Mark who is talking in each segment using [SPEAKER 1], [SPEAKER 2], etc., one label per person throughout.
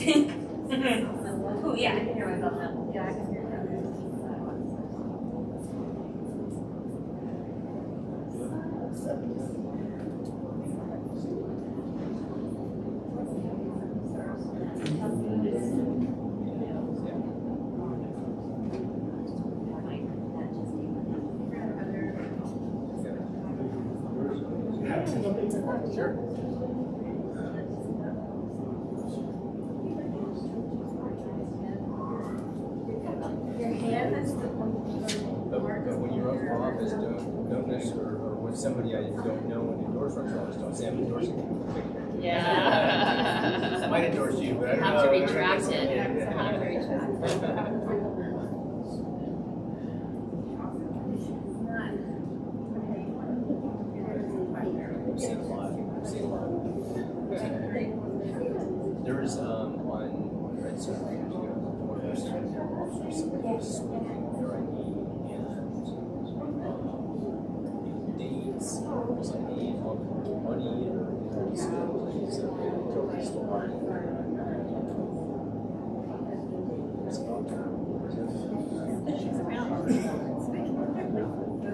[SPEAKER 1] Oh, yeah, I can hear myself now. Yeah, I can hear that.
[SPEAKER 2] Sure.
[SPEAKER 1] Your hand is the
[SPEAKER 2] But when you run for office, don't necessarily, or when somebody I don't know and endorse runs for office, don't say I'm endorsing you.
[SPEAKER 3] Yeah.
[SPEAKER 2] I might endorse you, but I don't know.
[SPEAKER 3] Have to retract it. Have to retract it.
[SPEAKER 2] I've seen a lot. There was on Red Circle years ago, one of those officers was smoking their ID and dates, was like the money or skills, so they totally stole it.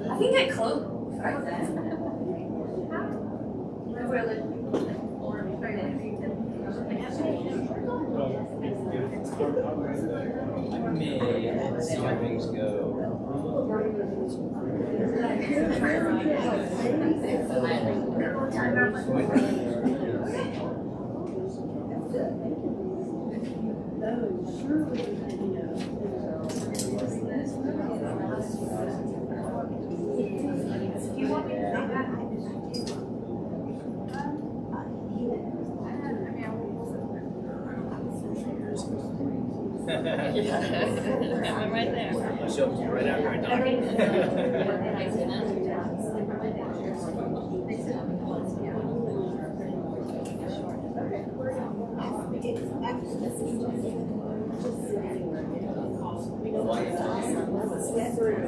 [SPEAKER 1] I think I closed.
[SPEAKER 2] I may see how things go.
[SPEAKER 1] You want me to say that?
[SPEAKER 3] I'm right there.
[SPEAKER 2] I'll show you right after I talk.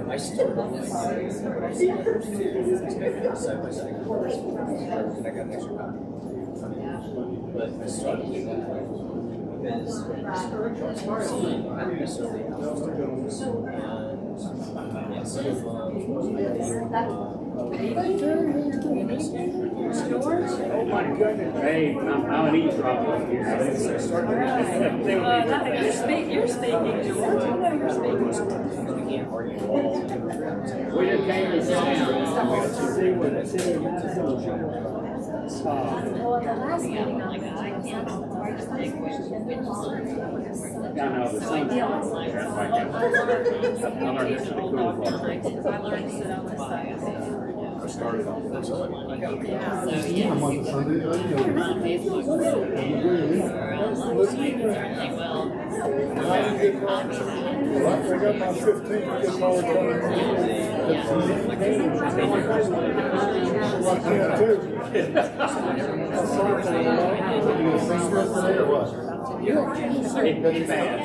[SPEAKER 2] I started side by side course, and I got an extra copy. But I started with that because seeing not necessarily how it's and yeah, some of
[SPEAKER 4] Oh my goodness. Hey, I'm an eavesdropper here.
[SPEAKER 3] You're speaking, George. You know you're speaking.
[SPEAKER 2] we can't argue.
[SPEAKER 4] We just came to sit down to see what the city of Madison was doing.
[SPEAKER 1] Well, at the last meeting,
[SPEAKER 3] Like, I can't take which
[SPEAKER 4] I know the same thing. That's like that. I learned this in the cool part.
[SPEAKER 3] I learned to sit on this side.
[SPEAKER 2] I started off with this one. I got
[SPEAKER 3] So, yeah.
[SPEAKER 5] I'm on the Sunday,
[SPEAKER 3] You're on Facebook group. Or online, certainly will.
[SPEAKER 5] I got my 15 get more coming. Like that too.
[SPEAKER 4] It's bad.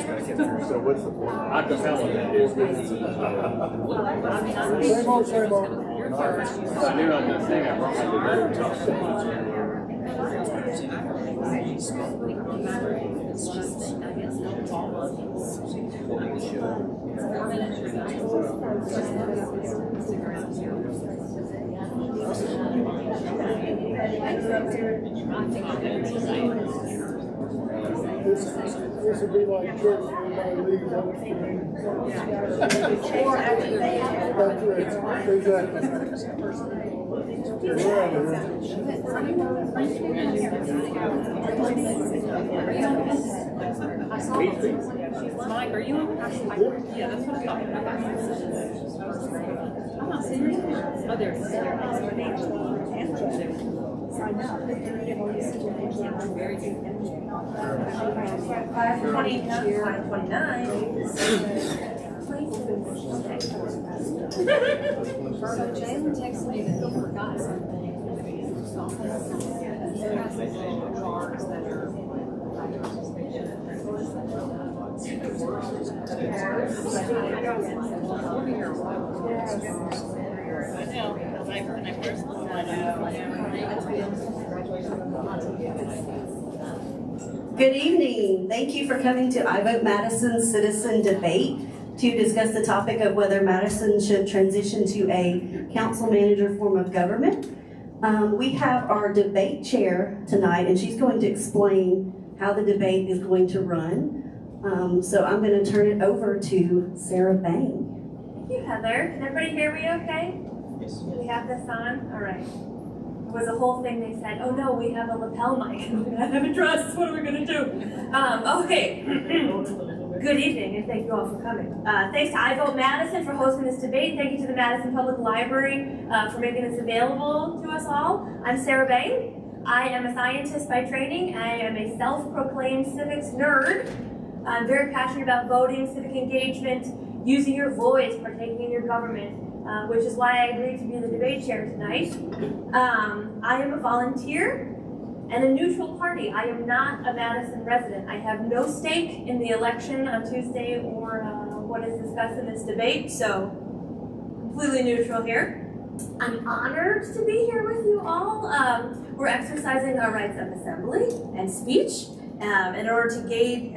[SPEAKER 5] So what's the point?
[SPEAKER 4] Acapella that is.
[SPEAKER 5] Same old, same old.
[SPEAKER 4] I knew I was going to sing. I brought my guitar.
[SPEAKER 5] This would be like church, everybody leaves out. Exactly. We're out of here.
[SPEAKER 3] Mike, are you on? Yeah, that's what I'm talking about. I'm not serious. Oh, there's very good.
[SPEAKER 1] Class 29.
[SPEAKER 3] So Jalen texted me that he forgot something. I know, because when I first looked at it,
[SPEAKER 6] Good evening. Thank you for coming to I Vote Madison Citizen Debate to discuss the topic of whether Madison should transition to a council manager form of government. We have our debate chair tonight, and she's going to explain how the debate is going to run. So I'm going to turn it over to Sarah Bain.
[SPEAKER 1] Thank you, Heather. Can everybody hear me okay?
[SPEAKER 2] Yes.
[SPEAKER 1] Do we have this on? All right. It was a whole thing. They said, oh no, we have a lapel mic. I have a dress. What are we going to do? Okay. Good evening, and thank you all for coming. Thanks to I Vote Madison for hosting this debate. Thank you to the Madison Public Library for making this available to us all. I'm Sarah Bain. I am a scientist by training. I am a self-proclaimed civics nerd. I'm very passionate about voting, civic engagement, using your voice, partaking in your government, which is why I agreed to be the debate chair tonight. I am a volunteer and a neutral party. I am not a Madison resident. I have no stake in the election on Tuesday or what is discussed in this debate, so completely neutral here. I'm honored to be here with you all. We're exercising our rights of assembly and speech in order to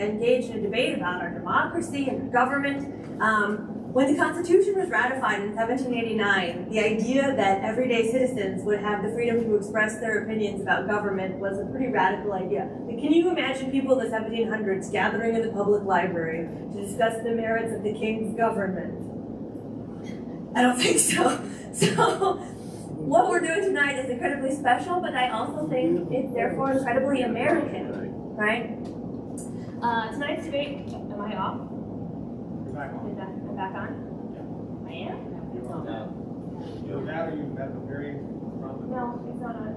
[SPEAKER 1] engage in a debate about our democracy and our government. When the Constitution was ratified in 1789, the idea that everyday citizens would have the freedom to express their opinions about government was a pretty radical idea. But can you imagine people in the 1700s gathering in the public library to discuss the merits of the king's government? I don't think so. So what we're doing tonight is incredibly special, but I also think it's therefore incredibly American, right? Tonight's debate, am I off? I'm back on? I am?
[SPEAKER 5] Either that or you have a very prominent.
[SPEAKER 1] No, it's not on.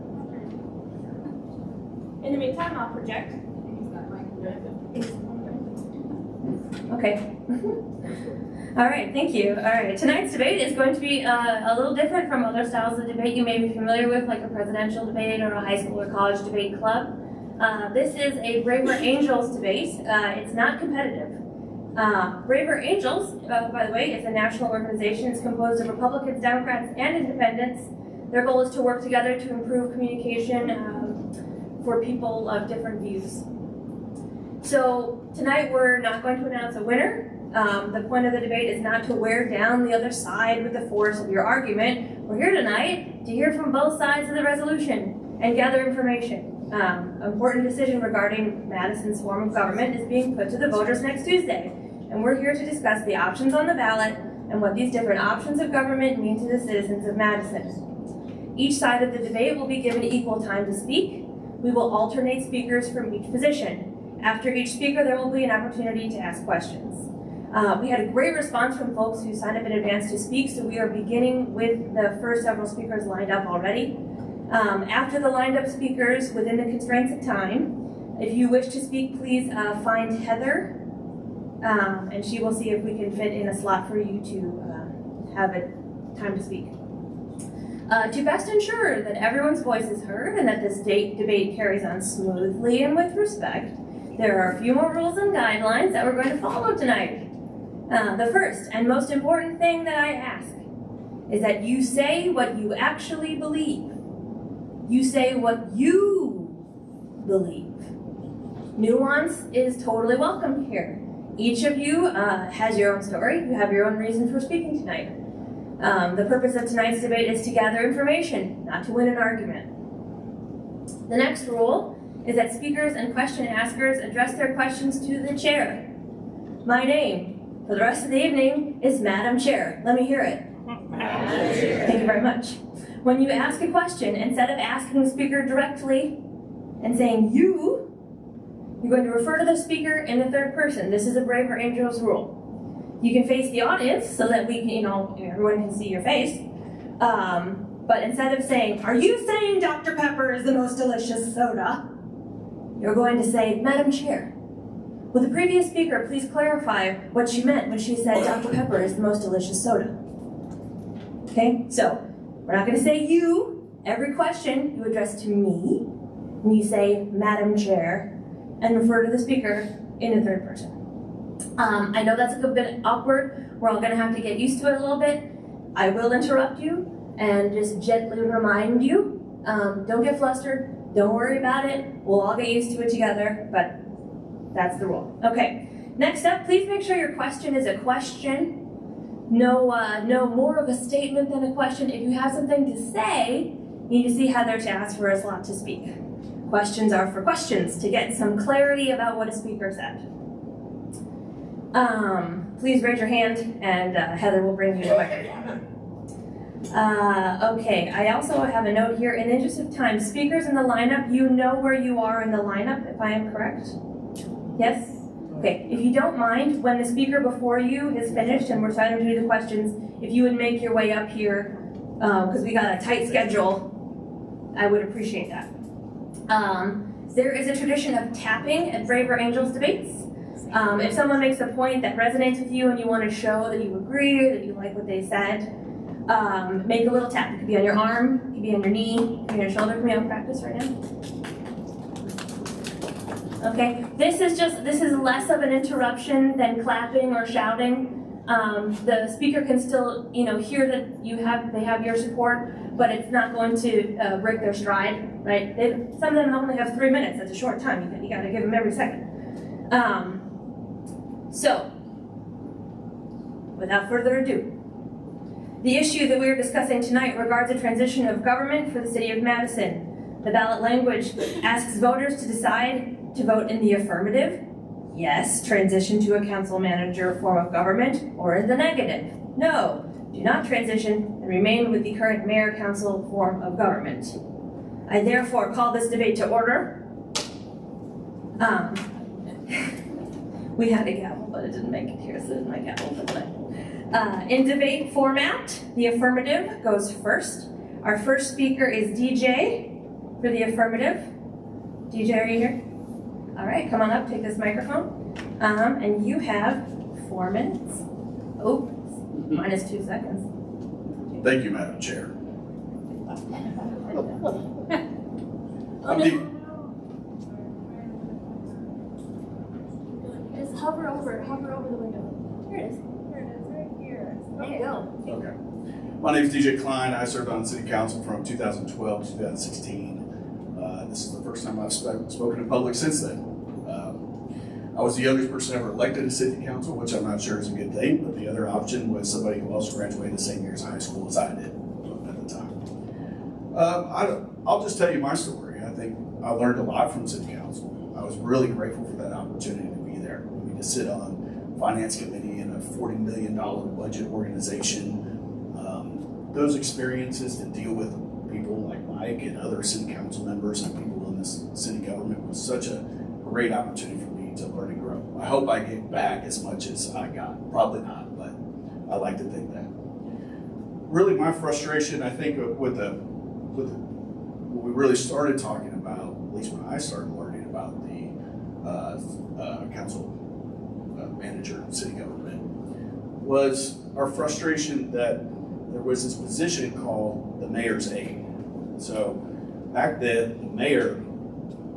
[SPEAKER 1] In the meantime, I'll project. Okay. All right, thank you. All right, tonight's debate is going to be a little different from other styles of debate you may be familiar with, like a presidential debate or a high school or college debate club. This is a Braver Angels debate. It's not competitive. Braver Angels, by the way, is a national organization. It's composed of Republicans, Democrats, and Independents. Their goal is to work together to improve communication for people of different views. So tonight we're not going to announce a winner. The point of the debate is not to wear down the other side with the force of your argument. We're here tonight to hear from both sides of the resolution and gather information. Important decision regarding Madison's form of government is being put to the voters next Tuesday. And we're here to discuss the options on the ballot and what these different options of government mean to the citizens of Madison. Each side of the debate will be given equal time to speak. We will alternate speakers from each position. After each speaker, there will be an opportunity to ask questions. We had a great response from folks who signed up in advance to speak, so we are beginning with the first several speakers lined up already. After the lined up speakers, within the constraints of time, if you wish to speak, please find Heather, and she will see if we can fit in a slot for you to have a time to speak. To best ensure that everyone's voice is heard and that this debate carries on smoothly and with respect, there are a few more rules and guidelines that we're going to follow tonight. The first and most important thing that I ask is that you say what you actually believe. You say what you believe. Nuance is totally welcome here. Each of you has your own story. You have your own reason for speaking tonight. The purpose of tonight's debate is to gather information, not to win an argument. The next rule is that speakers and question askers address their questions to the chair. My name for the rest of the evening is Madam Chair. Let me hear it. Thank you very much. When you ask a question, instead of asking the speaker directly and saying you, you're going to refer to the speaker in the third person. This is a Braver Angels rule. You can face the audience so that we can, everyone can see your face. But instead of saying, are you saying Dr. Pepper is the most delicious soda? You're going to say, Madam Chair, will the previous speaker please clarify what she meant when she said Dr. Pepper is the most delicious soda? Okay, so we're not going to say you. Every question you address to me, and you say Madam Chair, and refer to the speaker in the third person. I know that's a bit awkward. We're all going to have to get used to it a little bit. I will interrupt you and just gently remind you. Don't get flustered. Don't worry about it. We'll all get used to it together, but That's the rule. Okay. Next up, please make sure your question is a question. No more of a statement than a question. If you have something to say, you need to see Heather to ask for a slot to speak. Questions are for questions, to get some clarity about what a speaker said. Please raise your hand, and Heather will bring you the microphone. Okay, I also have a note here. In the interest of time, speakers in the lineup, you know where you are in the lineup, if I am correct? Yes? Okay, if you don't mind, when the speaker before you is finished and we're starting to do the questions, if you would make your way up here, because we got a tight schedule, I would appreciate that. There is a tradition of tapping at Braver Angels debates. If someone makes a point that resonates with you and you want to show that you agree or that you like what they said, make a little tap. It could be on your arm, it could be on your knee, it could be on your shoulder. Can we all practice right now? Okay, this is less of an interruption than clapping or shouting. The speaker can still, hear that they have your support, but it's not going to break their stride, right? Some of them only have 3 minutes. That's a short time. You got to give them every second. So, without further ado, the issue that we are discussing tonight regards the transition of government for the city of Madison. The ballot language asks voters to decide to vote in the affirmative, yes, transition to a council manager form of government, or in the negative, no, do not transition and remain with the current mayor-council form of government. I therefore call this debate to order. We had a gavel, but it didn't make it here, so this is my gavel for tonight. In debate format, the affirmative goes first. Our first speaker is DJ for the affirmative. DJ, are you here? All right, come on up, take this microphone. And you have 4 minutes. Oh, minus 2 seconds.
[SPEAKER 7] Thank you, Madam Chair.
[SPEAKER 1] Just hover over the window. Here it is, right here. There you go.
[SPEAKER 7] Okay. My name is DJ Klein. I served on City Council from 2012 to 2016. This is the first time I've spoken in public since then. I was the youngest person ever elected to City Council, which I'm not sure is a good thing, but the other option was somebody who also graduated the same year as high school as I did at the time. I'll just tell you my story. I think I learned a lot from City Council. I was really grateful for that opportunity to be there. I mean, to sit on Finance Committee in a $40 million budget organization. Those experiences to deal with people like Mike and other City Council members and people in this city government was such a great opportunity for me to learn and grow. I hope I get back as much as I got. Probably not, but I like to think that. Really, my frustration, I think, with what we really started talking about, at least when I started learning about the council manager, city government, was our frustration that there was this position called the mayor's aide. So back then, the mayor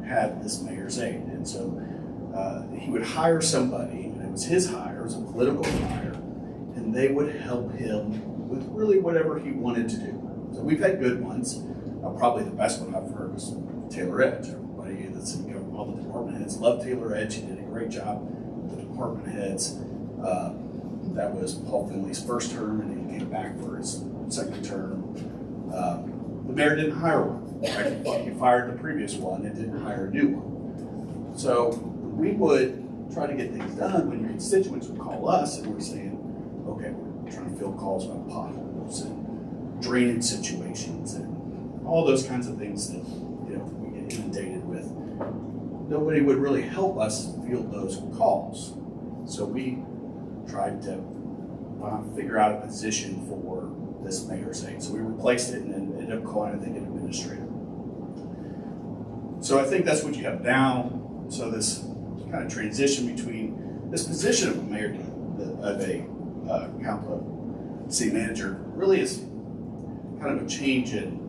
[SPEAKER 7] had this mayor's aide, and so he would hire somebody, and it was his hire, it was a political hire, and they would help him with really whatever he wanted to do. So we've had good ones. Probably the best one I've heard was Taylor Edge. Everybody that's in government, all the department heads love Taylor Edge. He did a great job with the department heads. That was Paul Finley's first term, and he came back for his second term. The mayor didn't hire one. He fired the previous one and didn't hire a new one. So we would try to get things done when your constituents would call us and we're saying, okay, we're trying to fill calls about potholes and drainage situations and all those kinds of things that we get inundated with. Nobody would really help us field those calls. So we tried to figure out a position for this mayor's aide. So we replaced it and then ended up calling it, I think, an administrator. So I think that's what you have now. So this kind of transition between this position of a mayor, of a council city manager, really is kind of a change in,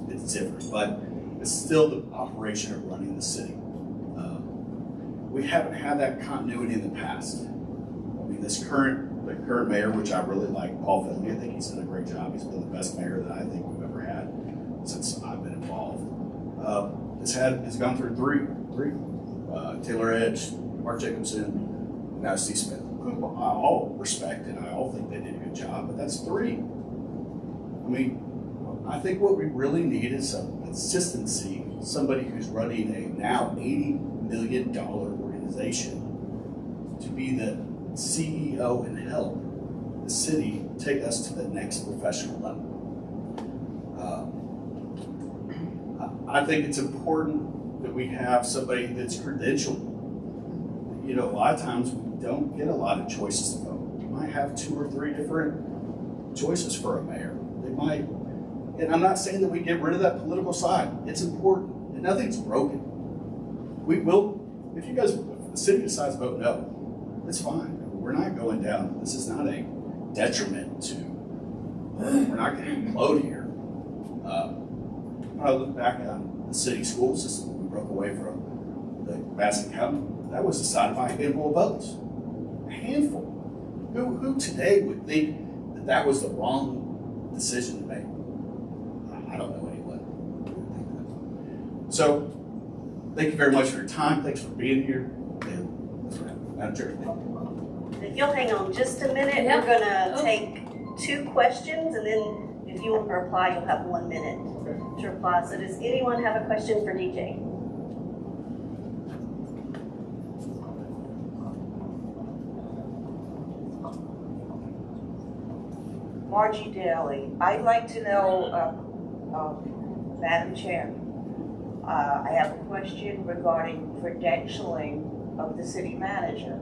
[SPEAKER 7] it's different, but it's still the operation of running the city. We haven't had that continuity in the past. I mean, the current mayor, which I really like, Paul Finley, I think he's done a great job. He's been the best mayor that I think we've ever had since I've been involved. Has gone through three Taylor Edge, Mark Jacobson, and now Steve Smith, who I all respect and I all think they did a good job, but that's 3. I mean, I think what we really need is some consistency, somebody who's running a now $80 million organization to be the CEO and help the city take us to the next professional level. I think it's important that we have somebody that's credentialed. You know, a lot of times we don't get a lot of choices to vote. You might have 2 or 3 different choices for a mayor. They might, and I'm not saying that we get rid of that political side. It's important, and nothing's broken. We will, if the city decides to vote no, it's fine. We're not going down. This is not a detriment to, we're not going to implode here. When I look back on the city school system, we broke away from the Madison County. That was decided by a handful of votes. A handful. Who today would think that that was the wrong decision to make? I don't know anyone who would think that. So, thank you very much for your time. Thanks for being here. And that's what happened. Madam Chair, thank you.
[SPEAKER 6] If you'll hang on just a minute,
[SPEAKER 1] Yeah.
[SPEAKER 6] we're gonna take 2 questions, and then if you want to reply, you'll have 1 minute to reply. So does anyone have a question for DJ?
[SPEAKER 8] Margie Daly, I'd like to know, Madam Chair, I have a question regarding credentialing of the city manager.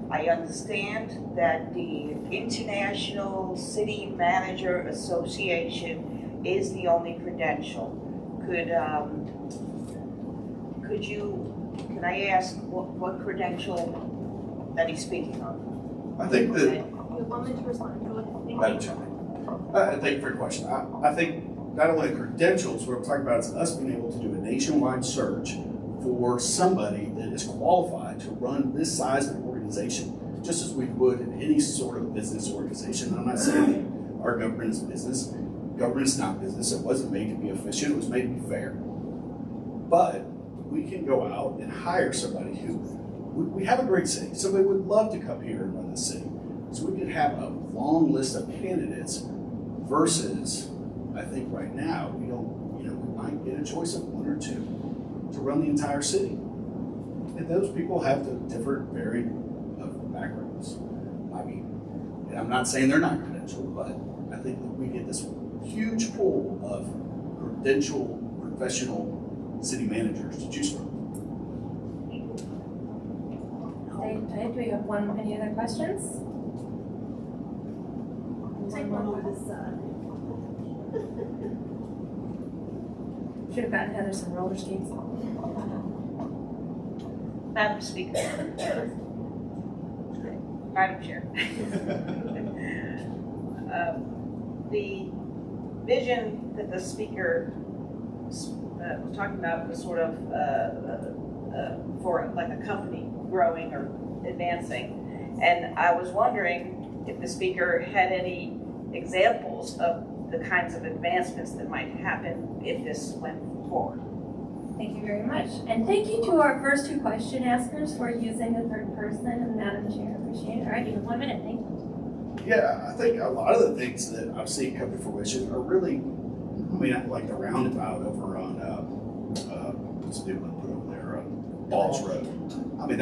[SPEAKER 8] I understand that the International City Manager Association is the only credential. Can I ask what credential that he's speaking on?
[SPEAKER 7] I think that,
[SPEAKER 1] You want me to respond? Go ahead.
[SPEAKER 7] Madam Chair, thank you for your question. I think not only the credentials, what I'm talking about is us being able to do a nationwide search for somebody that is qualified to run this size of an organization, just as we would in any sort of business organization. I'm not saying our government is business. Government is not business. It wasn't made to be efficient. It was made to be fair. But we can go out and hire somebody who, we have a great city. Somebody would love to come here and run the city. So we could have a long list of candidates versus, I think right now, we don't, we might get a choice of 1 or 2 to run the entire city. And those people have the different varied backgrounds. I mean, and I'm not saying they're not credentialed, but I think that we get this huge pool of credentialed professional city managers to choose from.
[SPEAKER 1] Do we have any other questions?
[SPEAKER 3] Take one more this side.
[SPEAKER 1] Should have gotten Heather some roller skates.
[SPEAKER 8] Madam Speaker. Madam Chair. The vision that the speaker was talking about was sort of for like a company growing or advancing. And I was wondering if the speaker had any examples of the kinds of advancements that might happen if this went forward.
[SPEAKER 1] Thank you very much. And thank you to our first 2 question askers for using the third person and Madam Chair. Appreciate it. All right, you have 1 minute. Thank you.
[SPEAKER 7] Yeah, I think a lot of the things that I've seen come to fruition are really, I mean, like the roundabout over on, what's the new one put over there, Balls Road. I mean,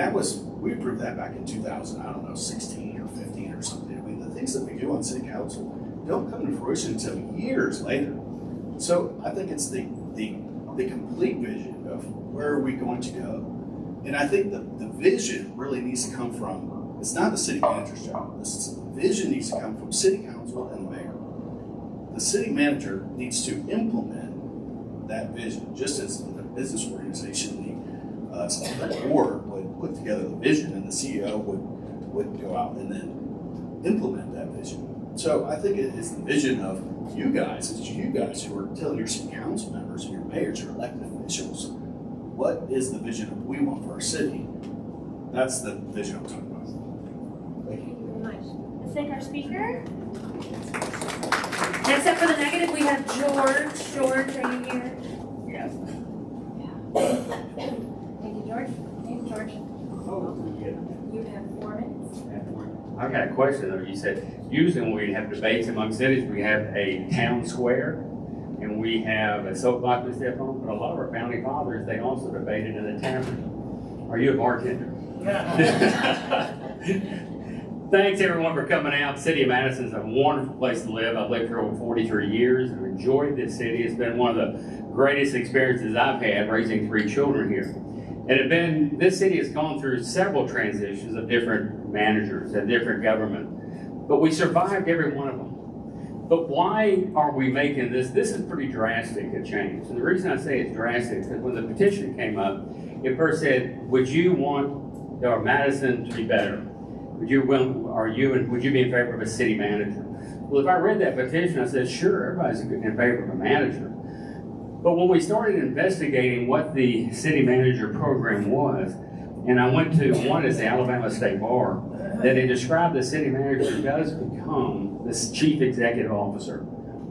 [SPEAKER 7] we approved that back in 2000, I don't know, 16 or 15 or something. I mean, the things that we do on city council don't come to fruition until years later. So I think it's the complete vision of where are we going to go. And I think the vision really needs to come from, it's not the city manager's job. The vision needs to come from city council and the mayor. The city manager needs to implement that vision, just as the business organization, the board would put together the vision and the CEO would go out and then implement that vision. So I think it is the vision of you guys. It's you guys who are telling your city council members and your mayors, your elected officials, what is the vision that we want for our city? That's the vision I'm talking about. Thank you.
[SPEAKER 1] Thank you very much. Let's thank our speaker. Next up for the negative, we have George. George, are you here?
[SPEAKER 8] Yes.
[SPEAKER 1] Thank you, George.
[SPEAKER 4] I've got a question though. You said usually when we have debates among cities, we have a town square and we have a soapbox to step on, but a lot of our founding fathers, they also debated in a tavern. Are you a bartender? Thanks everyone for coming out. The city of Madison is a wonderful place to live. I've lived here over 43 years and enjoyed this city. It's been one of the greatest experiences I've had raising 3 children here. And this city has gone through several transitions of different managers and different government, but we survived every one of them. But why are we making this? This is pretty drastic a change. And the reason I say it's drastic is because when the petition came up, it first said, would you want our Madison to be better? Would you be in favor of a city manager? Well, if I read that petition, I said, sure, everybody's in favor of a manager. But when we started investigating what the city manager program was, and I went to one is the Alabama State Bar, that they described the city manager does become the chief executive officer.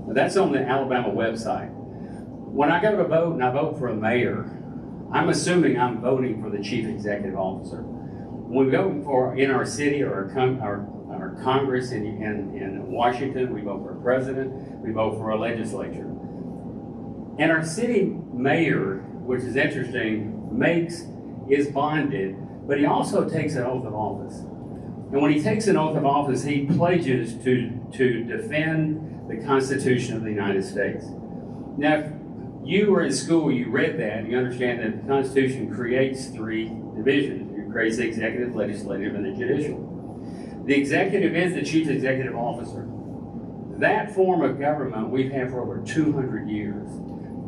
[SPEAKER 4] Now, that's on the Alabama website. When I go to vote and I vote for a mayor, I'm assuming I'm voting for the chief executive officer. When we go for in our city or our Congress in Washington, we vote for a president, we vote for a legislature. And our city mayor, which is interesting, is bonded, but he also takes an oath of office. And when he takes an oath of office, he pledges to defend the Constitution of the United States. Now, if you were in school, you read that, and you understand that the Constitution creates 3 divisions. It creates the executive, legislative, and the judicial. The executive is the chief executive officer. That form of government we've had for over 200 years.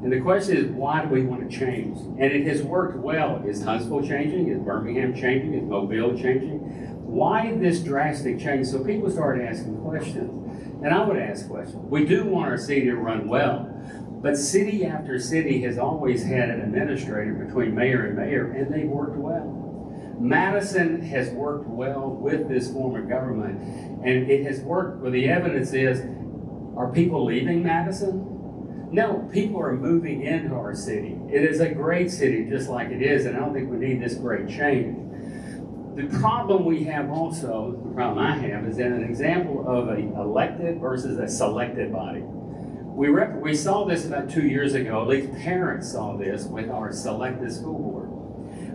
[SPEAKER 4] And the question is, why do we want to change? And it has worked well. Is Huntsville changing? Is Birmingham changing? Is Mobile changing? Why this drastic change? So people started asking questions. And I would ask questions. We do want our city to run well, but city after city has always had an administrator between mayor, and they've worked well. Madison has worked well with this form of government, and it has worked. Well, the evidence is, are people leaving Madison? No, people are moving into our city. It is a great city, just like it is, and I don't think we need this great change. The problem we have also, the problem I have, is that an example of an elected versus a selected body. We saw this about 2 years ago, at least parents saw this with our selected school board.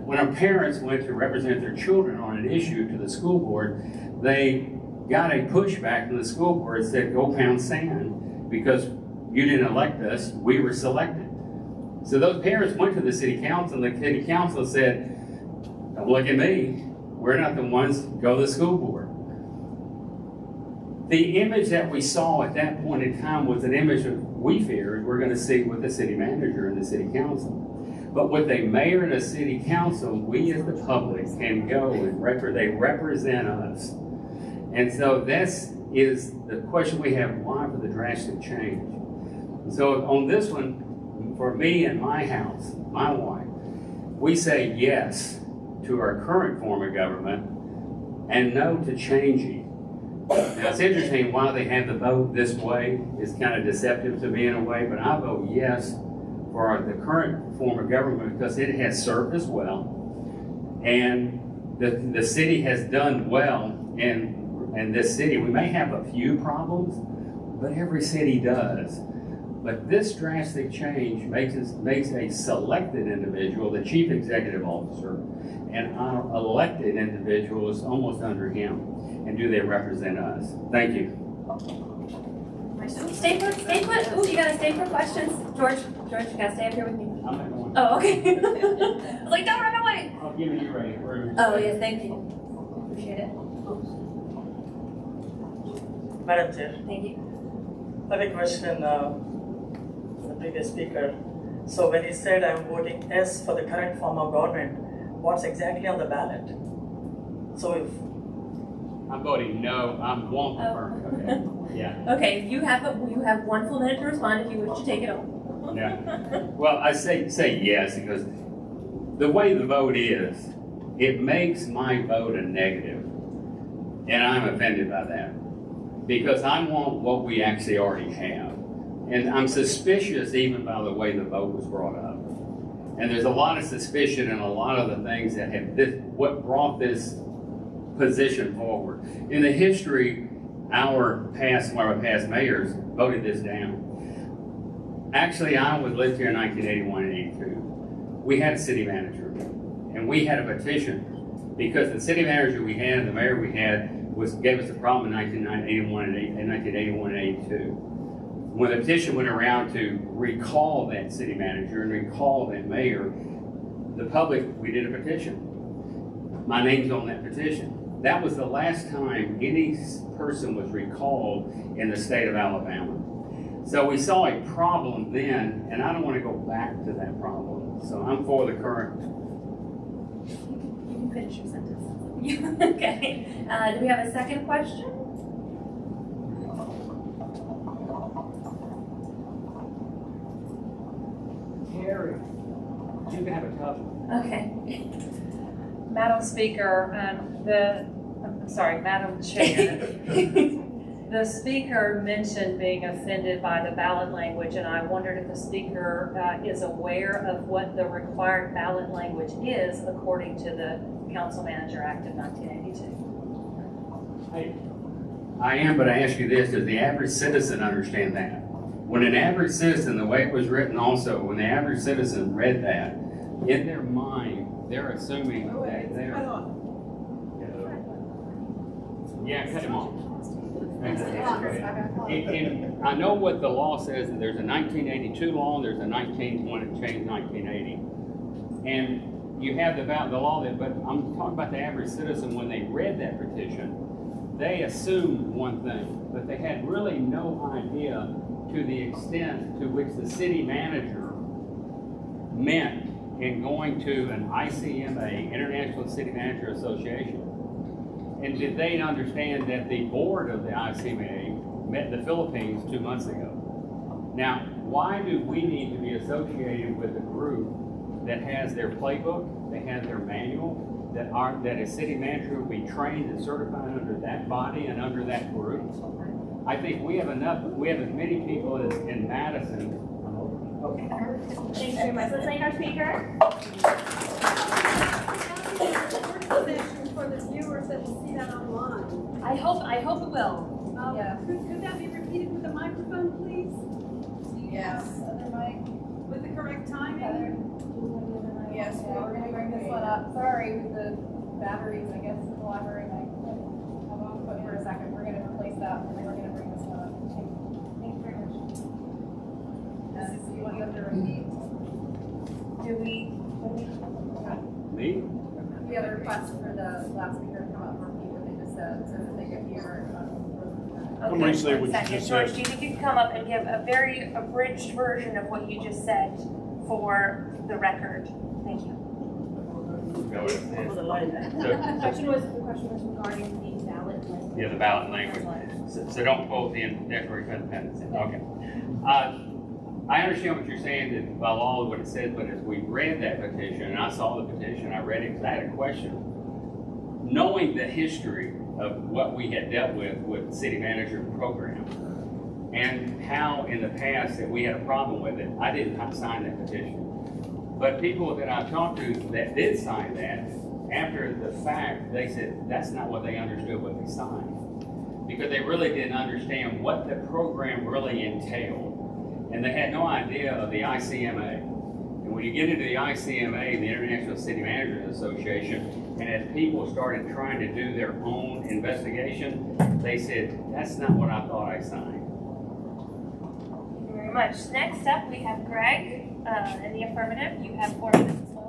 [SPEAKER 4] When our parents went to represent their children on an issue to the school board, they got a pushback from the school board that said, go pound sand, because you didn't elect us, we were selected. So those parents went to the city council, and the city council said, don't look at me, we're not the ones, go to the school board. The image that we saw at that point in time was an image that we feared we're going to see with the city manager and the city council. But with a mayor and a city council, we as the public can go and they represent us. And so this is the question we have, why for the drastic change? So on this one, for me and my house, my wife, we say yes to our current form of government and no to changing. Now it's interesting why they have the vote this way. It's kind of deceptive to me in a way, but I vote yes for the current form of government because it has served us well, and the city has done well in this city. We may have a few problems, but every city does. But this drastic change makes a selected individual the chief executive officer, and our elected individual is almost under him. And do they represent us? Thank you.
[SPEAKER 1] Stay put. Ooh, you gotta stay for questions. George, you gotta stay up here with me.
[SPEAKER 4] I'm not going.
[SPEAKER 1] Oh, okay. I was like, don't run away.
[SPEAKER 4] I'll give you right.
[SPEAKER 1] Oh, yes, thank you. Appreciate it.
[SPEAKER 3] Madam Chair,
[SPEAKER 1] Thank you.
[SPEAKER 3] I have a question for the previous speaker. So when he said I'm voting yes for the current form of government, what's exactly on the ballot? So if
[SPEAKER 4] I'm voting no. I'm one for okay. Yeah.
[SPEAKER 1] Okay, you have 1 full minute to respond if you wish to take it on.
[SPEAKER 4] Yeah. Well, I say yes because the way the vote is, it makes my vote a negative, and I'm offended by that because I want what we actually already have, and I'm suspicious even by the way the vote was brought up. And there's a lot of suspicion and a lot of the things that have what brought this position forward. In the history, one of our past mayors voted this down. Actually, I lived here in 1981 and 82. We had a city manager, and we had a petition because the city manager we had and the mayor we had gave us a problem in 1981 and 82. When the petition went around to recall that city manager and recall that mayor, the public, we did a petition. My name's on that petition. That was the last time any person was recalled in the state of Alabama. So we saw a problem then, and I don't want to go back to that problem. So I'm for the current.
[SPEAKER 1] You can finish your sentence. Okay. Do we have a second question?
[SPEAKER 4] Harry, you can have a tough one.
[SPEAKER 1] Okay.
[SPEAKER 9] Madam Speaker, Madam Chair. The speaker mentioned being offended by the ballot language, and I wondered if the speaker is aware of what the required ballot language is according to the Council Manager Act of 1982.
[SPEAKER 4] I am, but I ask you this, does the average citizen understand that? When an average citizen, the way it was written also, when the average citizen read that, in their mind, they're assuming that they're... Yeah, cut him off. And I know what the law says, that there's a 1982 law, and there's a 1920 changed 1980. And you have the law that, but I'm talking about the average citizen, when they read that petition, they assumed one thing, but they had really no idea to the extent to which the city manager meant in going to an ICMA, International City Manager Association. And did they understand that the board of the ICMA met in the Philippines 2 months ago? Now, why do we need to be associated with a group that has their playbook, they have their manual, that a city manager will be trained and certified under that body and under that group? I think we have as many people as in Madison.
[SPEAKER 1] Thanks very much. Let's thank our speaker.
[SPEAKER 10] For the viewers that will see that online.
[SPEAKER 1] I hope it will.
[SPEAKER 10] Yeah. Could that be repeated with the microphone, please?
[SPEAKER 11] Yes, other mic.
[SPEAKER 10] With the correct timing?
[SPEAKER 11] Yes, we're gonna bring this one up. Sorry, with the batteries, I guess, the library mic. Hold on, but for a second, we're gonna replace that, and then we're gonna bring this one up. Thank you very much. You want to repeat?
[SPEAKER 4] Me?
[SPEAKER 11] We have a request for the last speaker to come up and repeat what they just said, so that they can hear.
[SPEAKER 5] I'm going to say what you
[SPEAKER 1] Second.
[SPEAKER 5] just
[SPEAKER 1] George,
[SPEAKER 5] said.
[SPEAKER 1] do you think you could come up and give a very abridged version of what you just said for the record? Thank you.
[SPEAKER 4] Go ahead.
[SPEAKER 3] For the line.
[SPEAKER 1] The question was regarding the ballot language.
[SPEAKER 4] Yeah, the ballot language. So don't quote the Declaration of Independence. Okay. I understand what you're saying, that by law what it says, but as we read that petition, and I saw the petition, I read it because I had a question. Knowing the history of what we had dealt with the city manager program, and how in the past that we had a problem with it, I did not sign that petition. But people that I talked to that did sign that, after the fact, they said that's not what they understood what they signed. Because they really didn't understand what the program really entailed. And they had no idea of the ICMA. And when you get into the ICMA, the International City Managers Association, and as people started trying to do their own investigation, they said, that's not what I thought I signed.
[SPEAKER 1] Thank you very much. Next up, we have Greg in the affirmative. You have 4 minutes as well.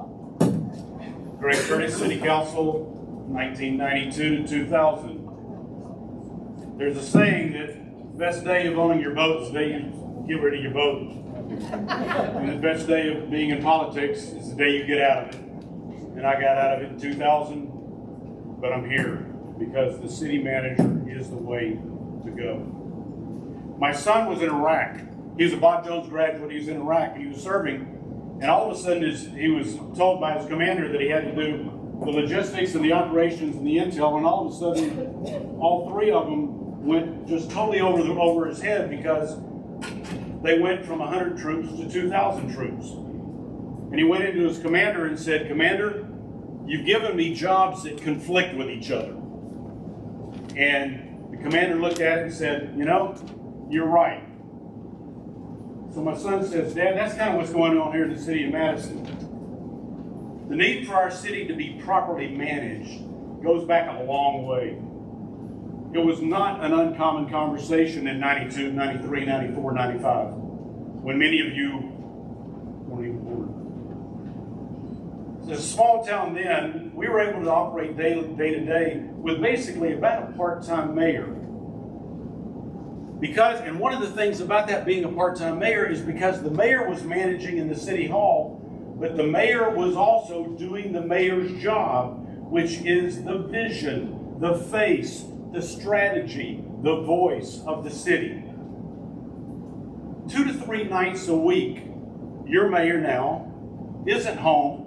[SPEAKER 5] Greg Curtis, City Council, 1992 to 2000. There's a saying that the best day of owning your boat is the day you get rid of your boat. And the best day of being in politics is the day you get out of it. And I got out of it in 2000, but I'm here because the city manager is the way to go. My son was in Iraq. He was a Bob Jones graduate. He was in Iraq and he was serving. And all of a sudden he was told by his commander that he had to do the logistics and the operations and the intel, and all of a sudden all 3 of them went just totally over his head because they went from 100 troops to 2,000 troops. And he went into his commander and said, Commander, you've given me jobs that conflict with each other. And the commander looked at it and said, you know, you're right. So my son says, Dad, that's kind of what's going on here in the city of Madison. The need for our city to be properly managed goes back a long way. It was not an uncommon conversation in 92, 93, 94, 95, when many of you weren't even born. As a small town then, we were able to operate day to day with basically about a part-time mayor. Because, and one of the things about that being a part-time mayor is because the mayor was managing in the city hall, but the mayor was also doing the mayor's job, which is the vision, the face, the strategy, the voice of the city. 2 to 3 nights a week, your mayor now isn't home.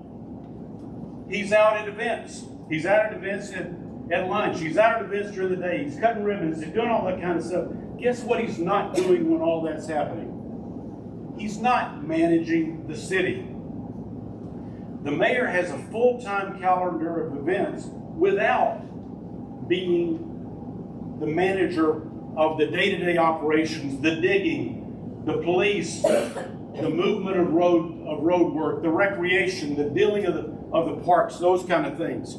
[SPEAKER 5] He's out at events. He's out at events at lunch. He's out at events during the day. He's cutting ribbons. He's doing all that kind of stuff. Guess what he's not doing when all that's happening? He's not managing the city. The mayor has a full-time calendar of events without being the manager of the day-to-day operations, the digging, the police, the movement of road work, the recreation, the dealing of the parks, those kind of things.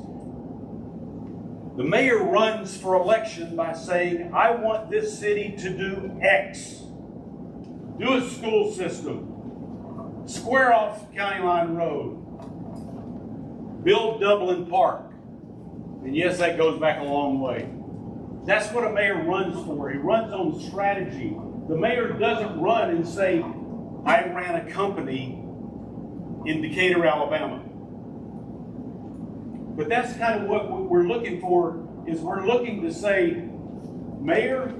[SPEAKER 5] The mayor runs for election by saying, I want this city to do X. Do a school system. Square off County Line Road. Build Dublin Park. And yes, that goes back a long way. That's what a mayor runs for. He runs on strategy. The mayor doesn't run and say, I ran a company in Decatur, Alabama. But that's kind of what we're looking for, is we're looking to say, mayor,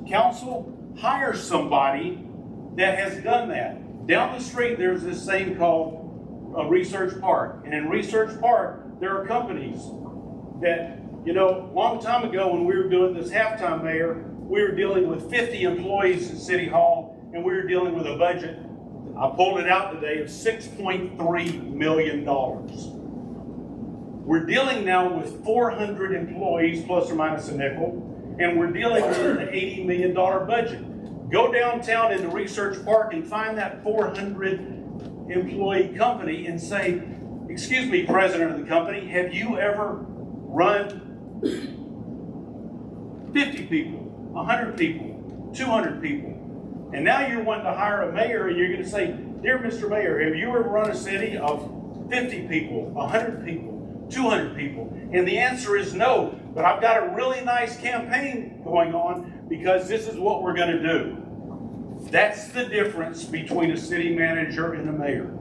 [SPEAKER 5] council, hire somebody that has done that. Down the street, there's this thing called Research Park. And in Research Park, there are companies that, you know, a long time ago when we were doing this halftime mayor, we were dealing with 50 employees at City Hall, and we were dealing with a budget, I pulled it out today, of $6.3 million. We're dealing now with 400 employees, plus or minus a nickel, and we're dealing with an $80 million budget. Go downtown into Research Park and find that 400 employee company and say, excuse me, president of the company, have you ever run 50 people, 100 people, 200 people? And now you're wanting to hire a mayor and you're going to say, dear Mr. Mayor, have you ever run a city of 50 people, 100 people, 200 people? And the answer is no, but I've got a really nice campaign going on because this is what we're going to do. That's the difference between a city manager and a mayor.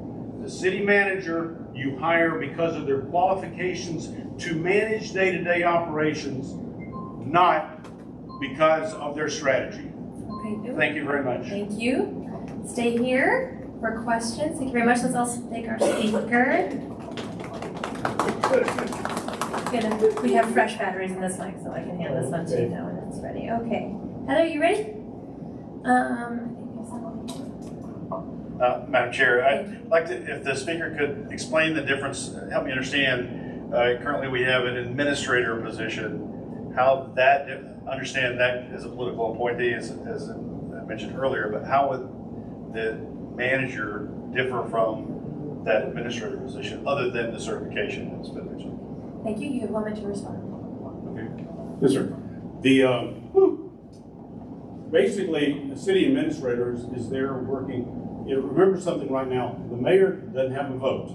[SPEAKER 5] The city manager you hire because of their qualifications to manage day-to-day operations, not because of their strategy.
[SPEAKER 1] Okay.
[SPEAKER 5] Thank you very much.
[SPEAKER 1] Thank you. Stay here for questions. Thank you very much. Let's also thank our speaker. We have fresh batteries in this mic, so I can hand this one to you now when it's ready. Okay. Heather, you ready?
[SPEAKER 12] Madam Chair, I'd like to, if the speaker could explain the difference, help me understand. Currently we have an administrator position, how that, understand that as a political appointee, as I mentioned earlier, but how would the manager differ from that administrator position, other than the certification that's been mentioned?
[SPEAKER 1] Thank you. You have 1 minute to respond.
[SPEAKER 5] Okay. Yes, sir. Basically, the city administrator is there working. Remember something right now, the mayor doesn't have a vote.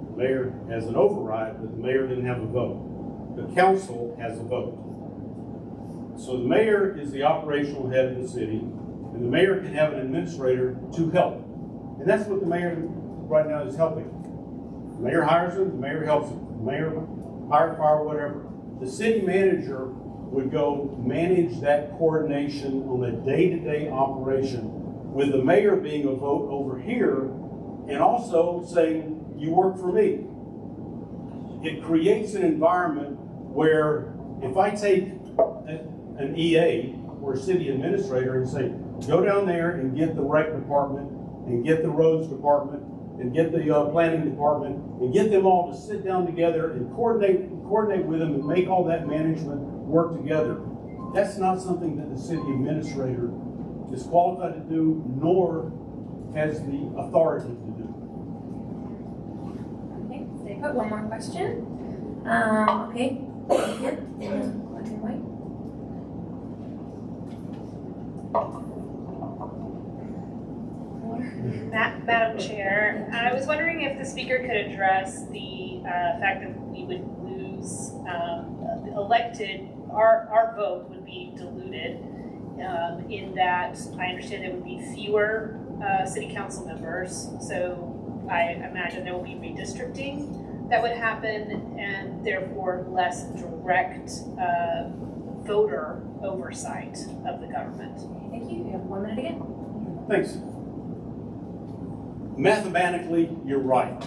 [SPEAKER 5] The mayor has an override, but the mayor didn't have a vote. The council has a vote. So the mayor is the operational head of the city, and the mayor can have an administrator to help. And that's what the mayor right now is helping. The mayor hires them, the mayor helps them. The mayor fire, whatever. The city manager would go manage that coordination on a day-to-day operation, with the mayor being a vote over here and also saying, you work for me. It creates an environment where if I take an EA or a city administrator and say, go down there and get the rec department and get the roads department and get the planning department and get them all to sit down together and coordinate with them and make all that management work together. That's not something that the city administrator is qualified to do, nor has the authority to do.
[SPEAKER 1] Okay, stay put. One more question. Okay, here, black and white.
[SPEAKER 13] Madam Chair, I was wondering if the speaker could address the fact that we would lose elected, our vote would be diluted in that I understand there would be fewer city council members. So I imagine there will be redistricting that would happen and therefore less direct voter oversight of the government.
[SPEAKER 1] Thank you. You have 1 minute again.
[SPEAKER 5] Thanks. Mathematically, you're right.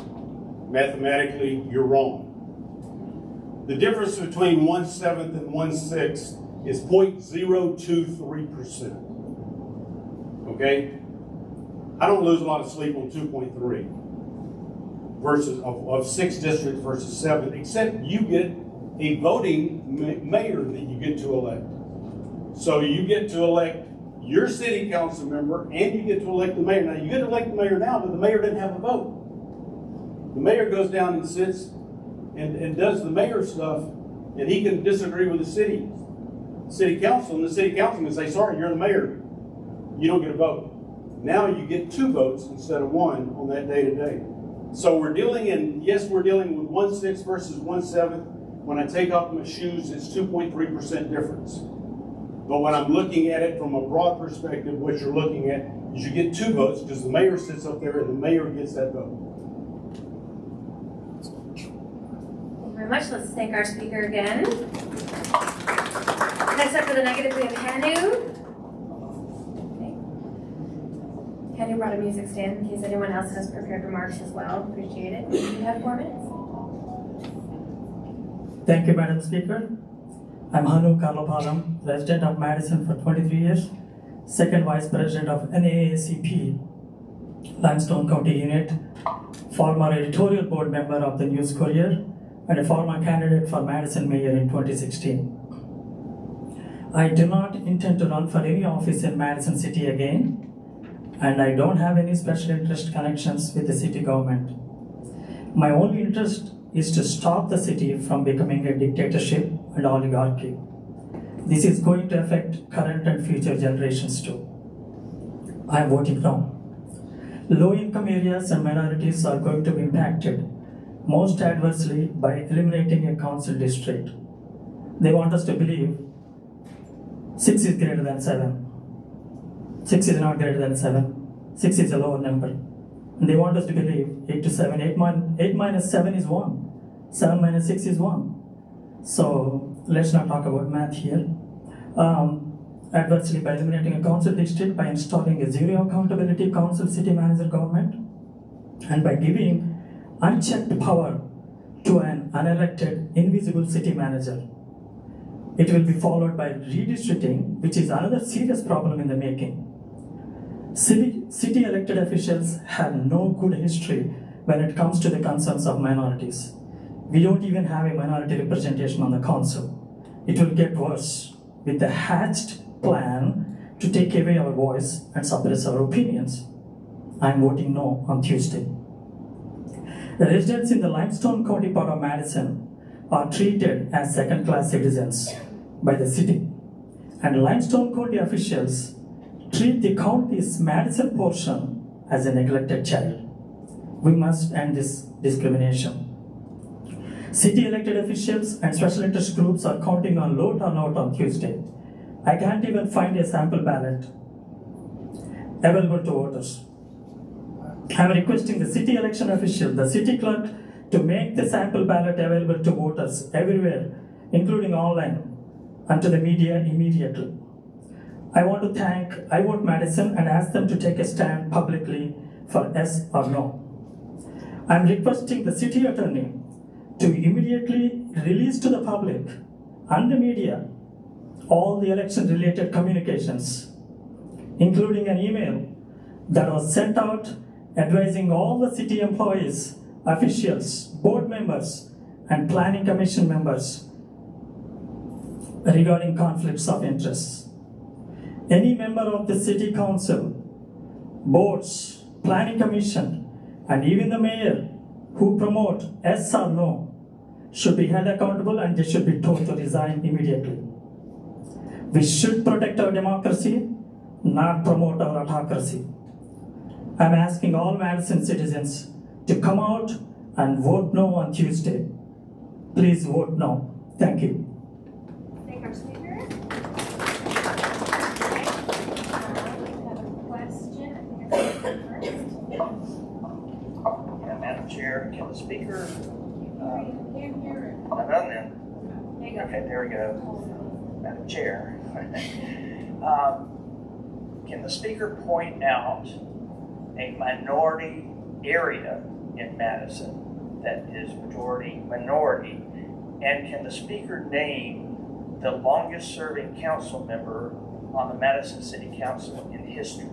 [SPEAKER 5] Mathematically, you're wrong. The difference between 1/7 and 1/6 is 0.023%. Okay? I don't lose a lot of sleep on 2.3 versus of 6 districts versus 7, except you get a voting mayor that you get to elect. So you get to elect your city council member, and you get to elect the mayor. Now, you get to elect the mayor now, but the mayor didn't have a vote. The mayor goes down and sits and does the mayor stuff, and he can disagree with the city council, and the city council can say, sorry, you're the mayor. You don't get a vote. Now you get 2 votes instead of 1 on that day to day. So we're dealing with 1/6 versus 1/7. When I take off my shoes, it's 2.3% difference. But when I'm looking at it from a broad perspective, what you're looking at is you get 2 votes because the mayor sits up there and the mayor gets that vote.
[SPEAKER 1] Thank you very much. Let's thank our speaker again. Next up for the negative, we have Hanu. Okay. Hanu brought a music stand in case anyone else has prepared remarks as well. Appreciate it. You have 4 minutes.
[SPEAKER 14] Thank you, Madam Speaker. I'm Hanu Karlopalam, resident of Madison for 23 years, second vice president of NAACP, Limestone County Unit, former editorial board member of the News Courier, and a former candidate for Madison Mayor in 2016. I do not intend to run for any office in Madison City again, and I don't have any special interest connections with the city government. My only interest is to stop the city from becoming a dictatorship and oligarchy. This is going to affect current and future generations too. I am voting no. Low-income areas and minorities are going to be impacted most adversely by eliminating a council district. They want us to believe 6 is greater than 7. 6 is not greater than 7. 6 is a lower number. And they want us to believe 8 to 7. 8 minus 7 is 1. 7 minus 6 is 1. So let's not talk about math here. Adversely by eliminating a council district, by installing a zero accountability council city manager government, and by giving unchecked power to an unelected invisible city manager. It will be followed by redistricting, which is another serious problem in the making. City elected officials have no good history when it comes to the concerns of minorities. We don't even have a minority representation on the council. It will get worse with the hatched plan to take away our voice and suppress our opinions. I'm voting no on Tuesday. The residents in the Limestone County part of Madison are treated as second-class citizens by the city, and Limestone County officials treat the county's Madison portion as a neglected child. We must end this discrimination. City elected officials and special interest groups are counting on low turnout on Tuesday. I can't even find a sample ballot available to voters. I'm requesting the city election official, the city clerk, to make the sample ballot available to voters everywhere, including online, and to the media immediately. I want to thank I Vote Madison and ask them to take a stand publicly for yes or no. I'm requesting the city attorney to immediately release to the public and the media all the election-related communications, including an email that was sent out advising all the city employees, officials, board members, and planning commission members regarding conflicts of interest. Any member of the city council, boards, planning commission, and even the mayor who promote yes or no should be held accountable, and they should be told to resign immediately. We should protect our democracy, not promote our autocracy. I'm asking all Madison citizens to come out and vote no on Tuesday. Please vote no. Thank you.
[SPEAKER 11] Thank our speaker. Okay. We have a question. I think I see first.
[SPEAKER 3] Yeah, Madam Chair, can the speaker,
[SPEAKER 11] Can't hear it.
[SPEAKER 3] I'm done then.
[SPEAKER 11] There you go.
[SPEAKER 3] Okay, there we go. Madam Chair. Can the speaker point out a minority area in Madison that is majority minority? And can the speaker name the longest serving council member on the Madison City Council in history?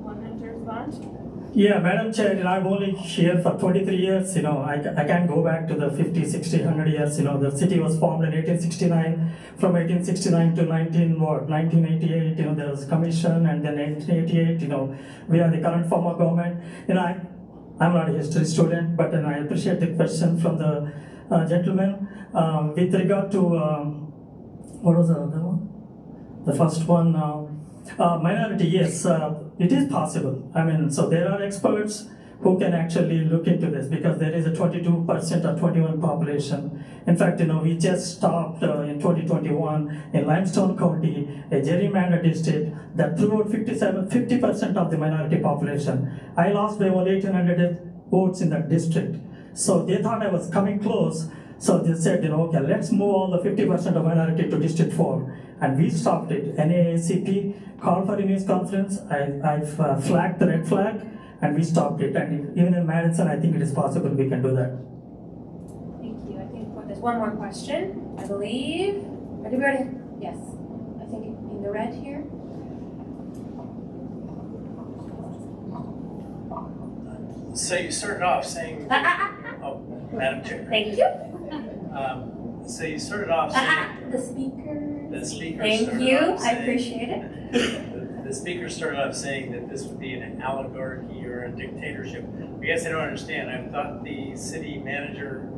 [SPEAKER 11] Want to respond?
[SPEAKER 14] Yeah, Madam Chair, I'm only here for 23 years, I can't go back to the 50, 60, 100 years, the city was formed in 1869, from 1869 to 1988, there was a commission, and then 1888, we are the current form of government. I'm not a history student, but I appreciate the question from the gentleman. With regard to, what was the other one? The first one, minority, yes, it is possible. So there are experts who can actually look into this, because there is a 22% or 21 population. In fact, we just stopped in 2021 in Limestone County, a gerrymandered district that threw out 50% of the minority population. I lost by only 1,800 votes in that district. So they thought I was coming close. So they said, okay, let's move all the 50% of minority to District 4. And we stopped it. NAACP called for a news conference. I flagged the red flag, and we stopped it. And even in Madison, I think it is possible we can do that.
[SPEAKER 1] Thank you. I think there's one more question, I believe. Or did we already? Yes. I think in the red here.
[SPEAKER 15] So you started off saying, oh, Madam Chair.
[SPEAKER 1] Thank you.
[SPEAKER 15] So you started off saying.
[SPEAKER 1] The speaker.
[SPEAKER 15] The speaker.
[SPEAKER 1] Thank you. I appreciate it.
[SPEAKER 15] The speaker started off saying that this would be an oligarchy or a dictatorship. I guess I don't understand. I thought the city manager,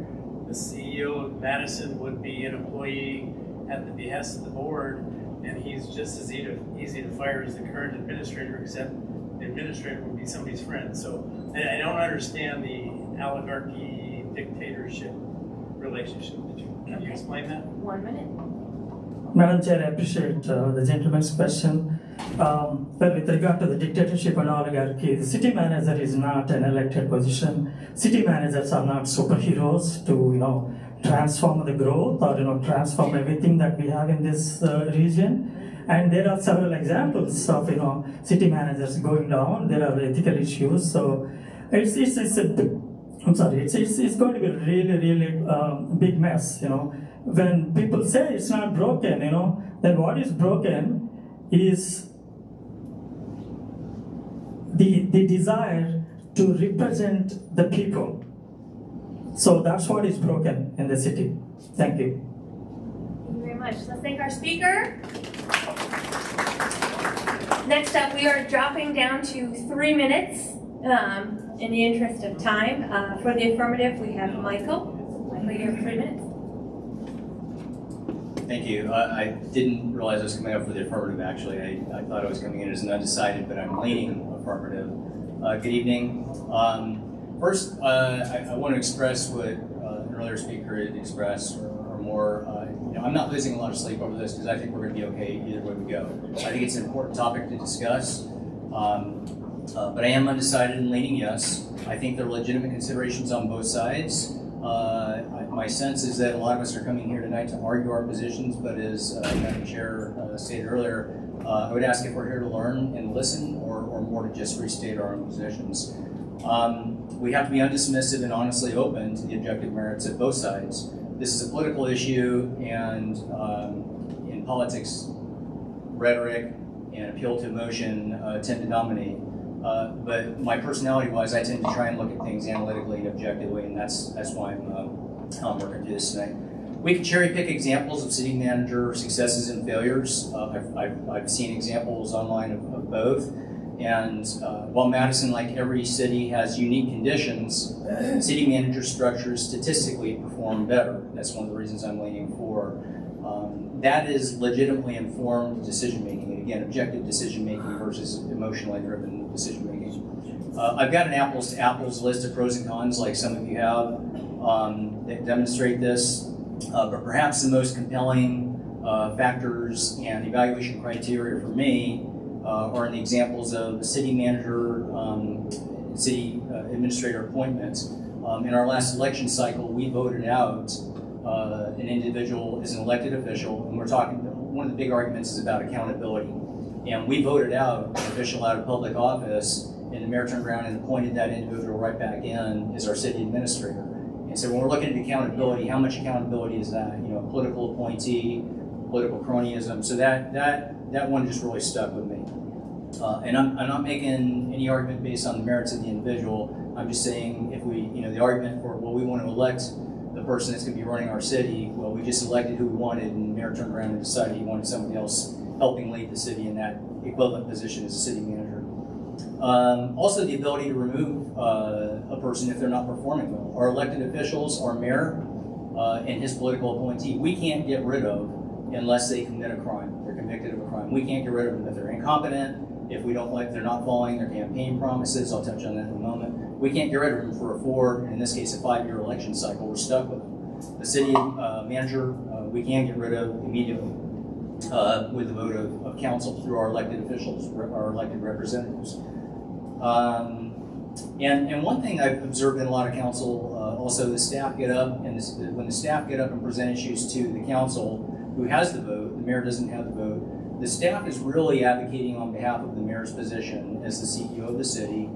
[SPEAKER 15] the CEO of Madison, would be an employee at the behest of the board, and he's just as easy to fire as the current administrator, except the administrator would be somebody's friend. So I don't understand the oligarchy dictatorship relationship. Can you explain that?
[SPEAKER 1] 1 minute.
[SPEAKER 14] Madam Chair, I appreciate the gentleman's question. Well, with regard to the dictatorship and oligarchy, the city manager is not an elected position. City managers are not superheroes to, transform the growth or, transform everything that we have in this region. And there are several examples of, city managers going down. There are ethical issues. So it's going to be a really, really big mess, When people say it's not broken, then what is broken is the desire to represent the people. So that's what is broken in the city. Thank you.
[SPEAKER 1] Thank you very much. Let's thank our speaker. Next up, we are dropping down to 3 minutes in the interest of time. For the affirmative, we have Michael. Michael, you have 3 minutes.
[SPEAKER 2] Thank you. I didn't realize I was coming up for the affirmative, actually. I thought I was coming in as an undecided, but I'm leaning affirmative. Good evening. First, I want to express what an earlier speaker had expressed, or more. I'm not losing a lot of sleep over this, because I think we're going to be okay either way we go. I think it's an important topic to discuss, but I am undecided and leaning yes. I think there are legitimate considerations on both sides. My sense is that a lot of us are coming here tonight to argue our positions, but as Madam Chair stated earlier, I would ask if we're here to learn and listen, or more to just restate our own positions. We have to be undismissive and honestly open to the objective merits of both sides. This is a political issue, and in politics, rhetoric and appeal to emotion tend to dominate. But my personality-wise, I tend to try and look at things analytically and objectively, and that's why I'm working through this tonight. We can cherry pick examples of city manager successes and failures. I've seen examples online of both. And while Madison, like every city, has unique conditions, city manager structures statistically perform better. That's one of the reasons I'm leaning for. That is legitimately informed decision-making, and again, objective decision-making versus emotionally driven decision-making. I've got an apples-to-apples list of pros and cons, like some of you have, that demonstrate this. But perhaps the most compelling factors and evaluation criteria for me are in the examples of the city manager, city administrator appointments. In our last election cycle, we voted out an individual as an elected official, and we're talking, one of the big arguments is about accountability. And we voted out an official out of public office, and the mayor turned around and appointed that individual right back in as our city administrator. And so when we're looking at accountability, how much accountability is that? You know, a political appointee, political cronyism. So that one just really stuck with me. And I'm not making any argument based on the merits of the individual. I'm just saying if we, you know, the argument for, well, we want to elect the person that's going to be running our city, well, we just elected who we wanted, and the mayor turned around and decided he wanted somebody else helping lead the city in that equivalent position as a city manager. Also, the ability to remove a person if they're not performing well. Our elected officials, our mayor, and his political appointee, we can't get rid of unless they commit a crime. They're convicted of a crime. We can't get rid of them if they're incompetent, if we don't like, they're not following their campaign promises. I'll touch on that in a moment. We can't get rid of them for a 4, and in this case, a 5-year election cycle. We're stuck with them. The city manager, we can get rid of immediately with the vote of council through our elected officials, our elected representatives. And one thing I've observed in a lot of council, also the staff get up, and when the staff get up and present issues to the council, who has the vote, the mayor doesn't have the vote, the staff is really advocating on behalf of the mayor's position as the CEO of the city.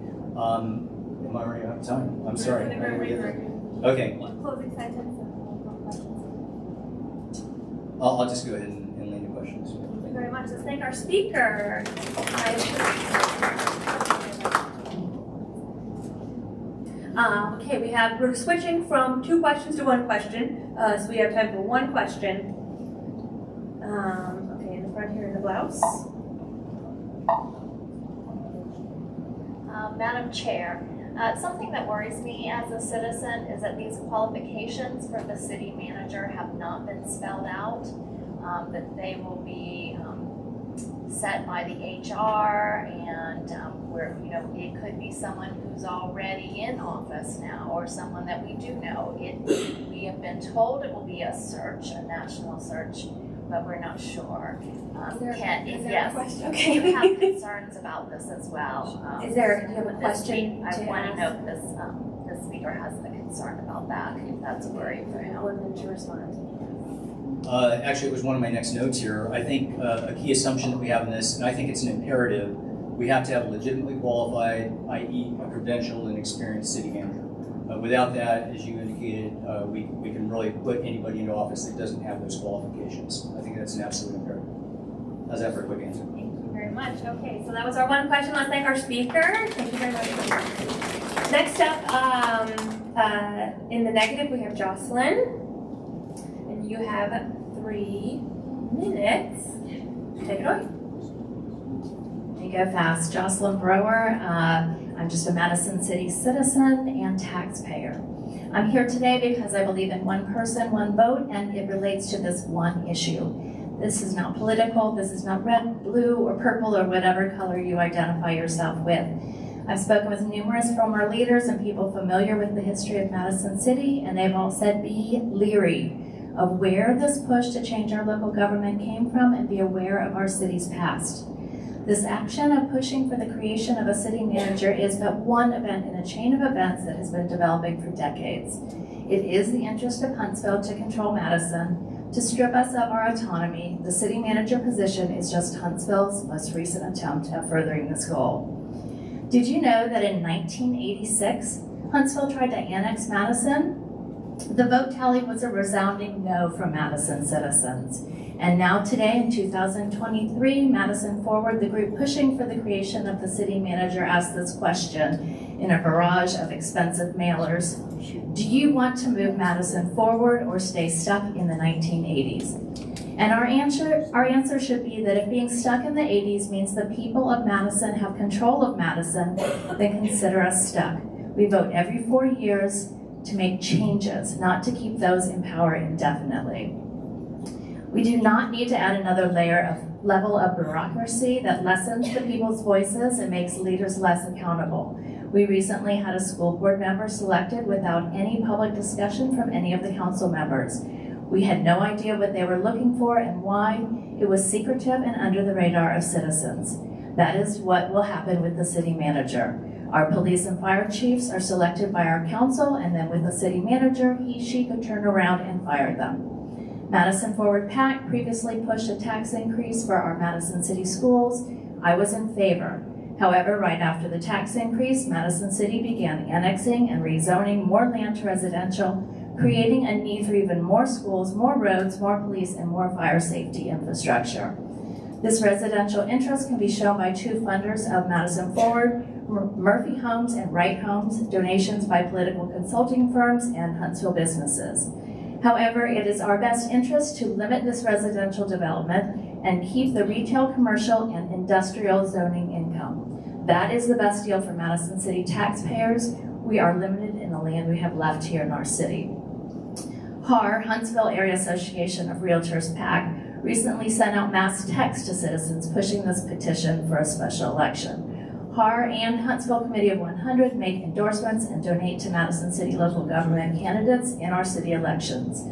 [SPEAKER 2] Am I already out of time? I'm sorry. Okay.
[SPEAKER 11] Closing sentence.
[SPEAKER 2] I'll just go ahead and lean to questions.
[SPEAKER 1] Thank you very much. Let's thank our speaker. Okay, we're switching from 2 questions to 1 question. So we have time for 1 question. Okay, in the front here in the blouse.
[SPEAKER 16] Madam Chair, something that worries me as a citizen is that these qualifications for the city manager have not been spelled out, that they will be set by the HR, and where, you know, it could be someone who's already in office now, or someone that we do know. We have been told it will be a search, a national search, but we're not sure.
[SPEAKER 1] Is there
[SPEAKER 16] yes,
[SPEAKER 1] a question? Okay.
[SPEAKER 16] We have concerns about this as well.
[SPEAKER 1] Do you have a question?
[SPEAKER 16] I want to note this. The speaker has a concern about that. If that's a worry for him.
[SPEAKER 1] Would you respond?
[SPEAKER 2] Actually, it was one of my next notes here. I think a key assumption that we have in this, and I think it's an imperative, we have to have a legitimately qualified, i.e. a credentialed and experienced city manager. Without that, as you indicated, we can really put anybody into office that doesn't have those qualifications. I think that's an absolute imperative. How's that for a quick answer?
[SPEAKER 1] Thank you very much. Okay, so that was our 1 question. Let's thank our speaker. Thank you very much. Next up, in the negative, we have Jocelyn. And you have 3 minutes. Take it away.
[SPEAKER 17] You go fast. Jocelyn Brower. I'm just a Madison City citizen and taxpayer. I'm here today because I believe in one person, one vote, and it relates to this one issue. This is not political. This is not red, blue, or purple, or whatever color you identify yourself with. I've spoken with numerous former leaders and people familiar with the history of Madison City, and they've all said be leery of where this push to change our local government came from, and be aware of our city's past. This action of pushing for the creation of a city manager is but one event in a chain of events that has been developing for decades. It is the interest of Huntsville to control Madison, to strip us of our autonomy. The city manager position is just Huntsville's most recent attempt at furthering this goal. Did you know that in 1986, Huntsville tried to annex Madison? The vote tally was a resounding no from Madison citizens. And now today in 2023, Madison Forward, the group pushing for the creation of the city manager, asked this question in a barrage of expensive mailers. Do you want to move Madison forward or stay stuck in the 1980s? And our answer should be that if being stuck in the 80s means the people of Madison have control of Madison, then consider us stuck. We vote every 4 years to make changes, not to keep those in power indefinitely. We do not need to add another level of bureaucracy that lessens the people's voices and makes leaders less accountable. We recently had a school board member selected without any public discussion from any of the council members. We had no idea what they were looking for and why. It was secretive and under the radar of citizens. That is what will happen with the city manager. Our police and fire chiefs are selected by our council, and then with the city manager, she could turn around and fire them. Madison Forward PAC previously pushed a tax increase for our Madison City schools. I was in favor. However, right after the tax increase, Madison City began annexing and rezoning more land to residential, creating a need for even more schools, more roads, more police, and more fire safety infrastructure. This residential interest can be shown by two funders of Madison Forward, Murphy Homes and Wright Homes, donations by political consulting firms and Huntsville businesses. However, it is our best interest to limit this residential development and keep the retail, commercial, and industrial zoning income. That is the best deal for Madison City taxpayers. We are limited in the land we have left here in our city. HAR, Huntsville Area Association of Realtors PAC, recently sent out mass text to citizens pushing this petition for a special election. HAR and Huntsville Committee of 100 make endorsements and donate to Madison City local government candidates in our city elections.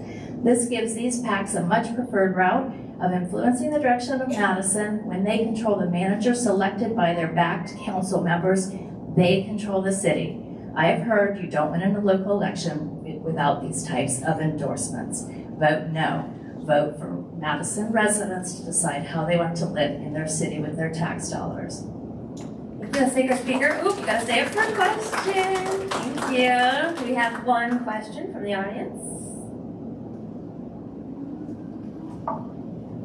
[SPEAKER 17] This gives these PACs a much preferred route of influencing the direction of Madison. When they control the manager selected by their backed council members, they control the city. I have heard you don't win in a local election without these types of endorsements. Vote no. Vote for Madison residents to decide how they want to live in their city with their tax dollars.
[SPEAKER 1] Let's take our speaker. Oop, you gotta stay up for a question. Thank you. We have one question from the audience.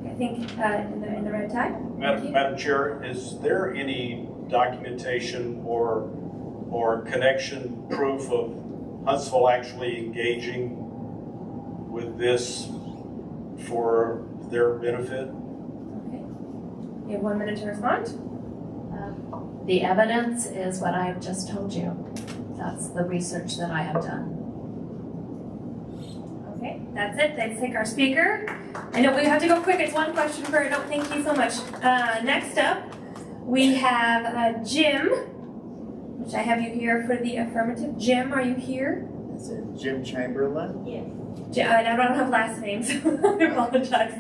[SPEAKER 1] I think in the red tie.
[SPEAKER 5] Madam Chair, is there any documentation or connection proof of Huntsville actually engaging with this for their benefit?
[SPEAKER 1] Okay. You have 1 minute to respond.
[SPEAKER 17] The evidence is what I have just told you. That's the research that I have done.
[SPEAKER 1] Okay, that's it. Let's take our speaker. I know we have to go quick. It's one question per. No, thank you so much. Next up, we have Jim, which I have you here for the affirmative. Jim, are you here?
[SPEAKER 18] Is it Jim Chamberlain?
[SPEAKER 1] Yes. I don't have last names. I apologize.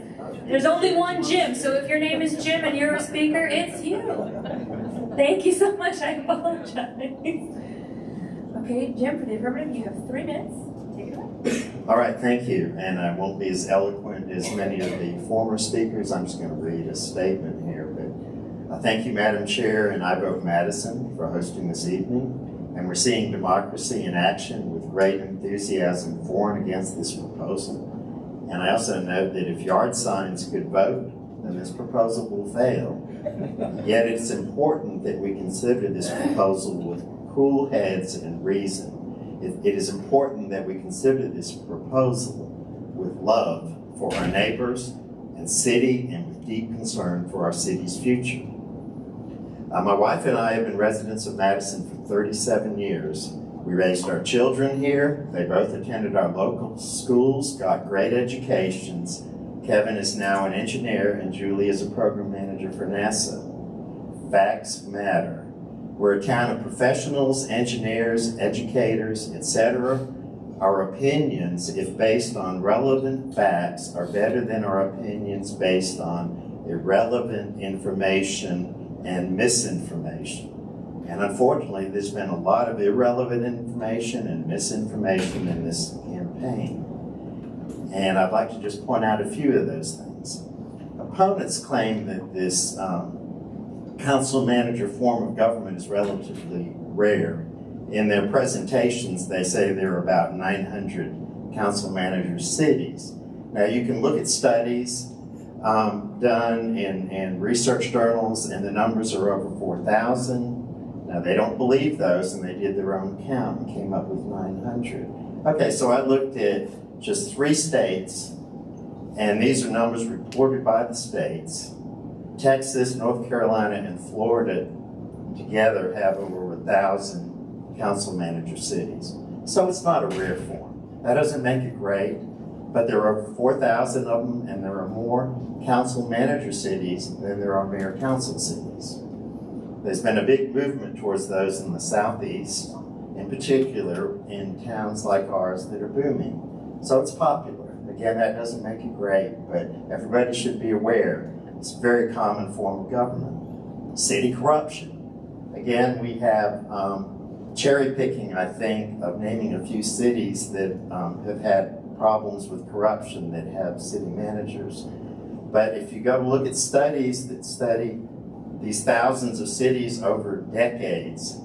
[SPEAKER 1] There's only one Jim, so if your name is Jim and you're a speaker, it's you. Thank you so much. I apologize. Okay, Jim, for the affirmative, you have 3 minutes. Take it away.
[SPEAKER 18] All right, thank you. And I won't be as eloquent as many of the former speakers. I'm just going to read a statement here. But thank you, Madam Chair, and I vote Madison for hosting this evening. And we're seeing democracy in action with great enthusiasm for and against this proposal. And I also note that if yard signs could vote, then this proposal will fail. Yet it's important that we consider this proposal with cool heads and reason. It is important that we consider this proposal with love for our neighbors and city and with deep concern for our city's future. My wife and I have been residents of Madison for 37 years. We raised our children here. They both attended our local schools, got great educations. Kevin is now an engineer and Julie is a program manager for NASA. Facts matter. We're a town of professionals, engineers, educators, etc. Our opinions, if based on relevant facts, are better than our opinions based on irrelevant information and misinformation. And unfortunately, there's been a lot of irrelevant information and misinformation in this campaign. And I'd like to just point out a few of those things. Opponents claim that this council manager form of government is relatively rare. In their presentations, they say there are about 900 council manager cities. Now, you can look at studies. done in research journals, and the numbers are over 4,000. Now, they don't believe those, and they did their own count and came up with 900. Okay, so I looked at just 3 states, and these are numbers reported by the states. Texas, North Carolina, and Florida together have over 1,000 council manager cities. So it's not a rare form. That doesn't make it great, but there are over 4,000 of them, and there are more council manager cities than there are mayor council cities. There's been a big movement towards those in the Southeast, in particular in towns like ours that are booming. So it's popular. Again, that doesn't make it great, but everybody should be aware. It's a very common form of government. City corruption. Again, we have cherry picking, I think, of naming a few cities that have had problems with corruption that have city managers. But if you go to look at studies that study these thousands of cities over decades,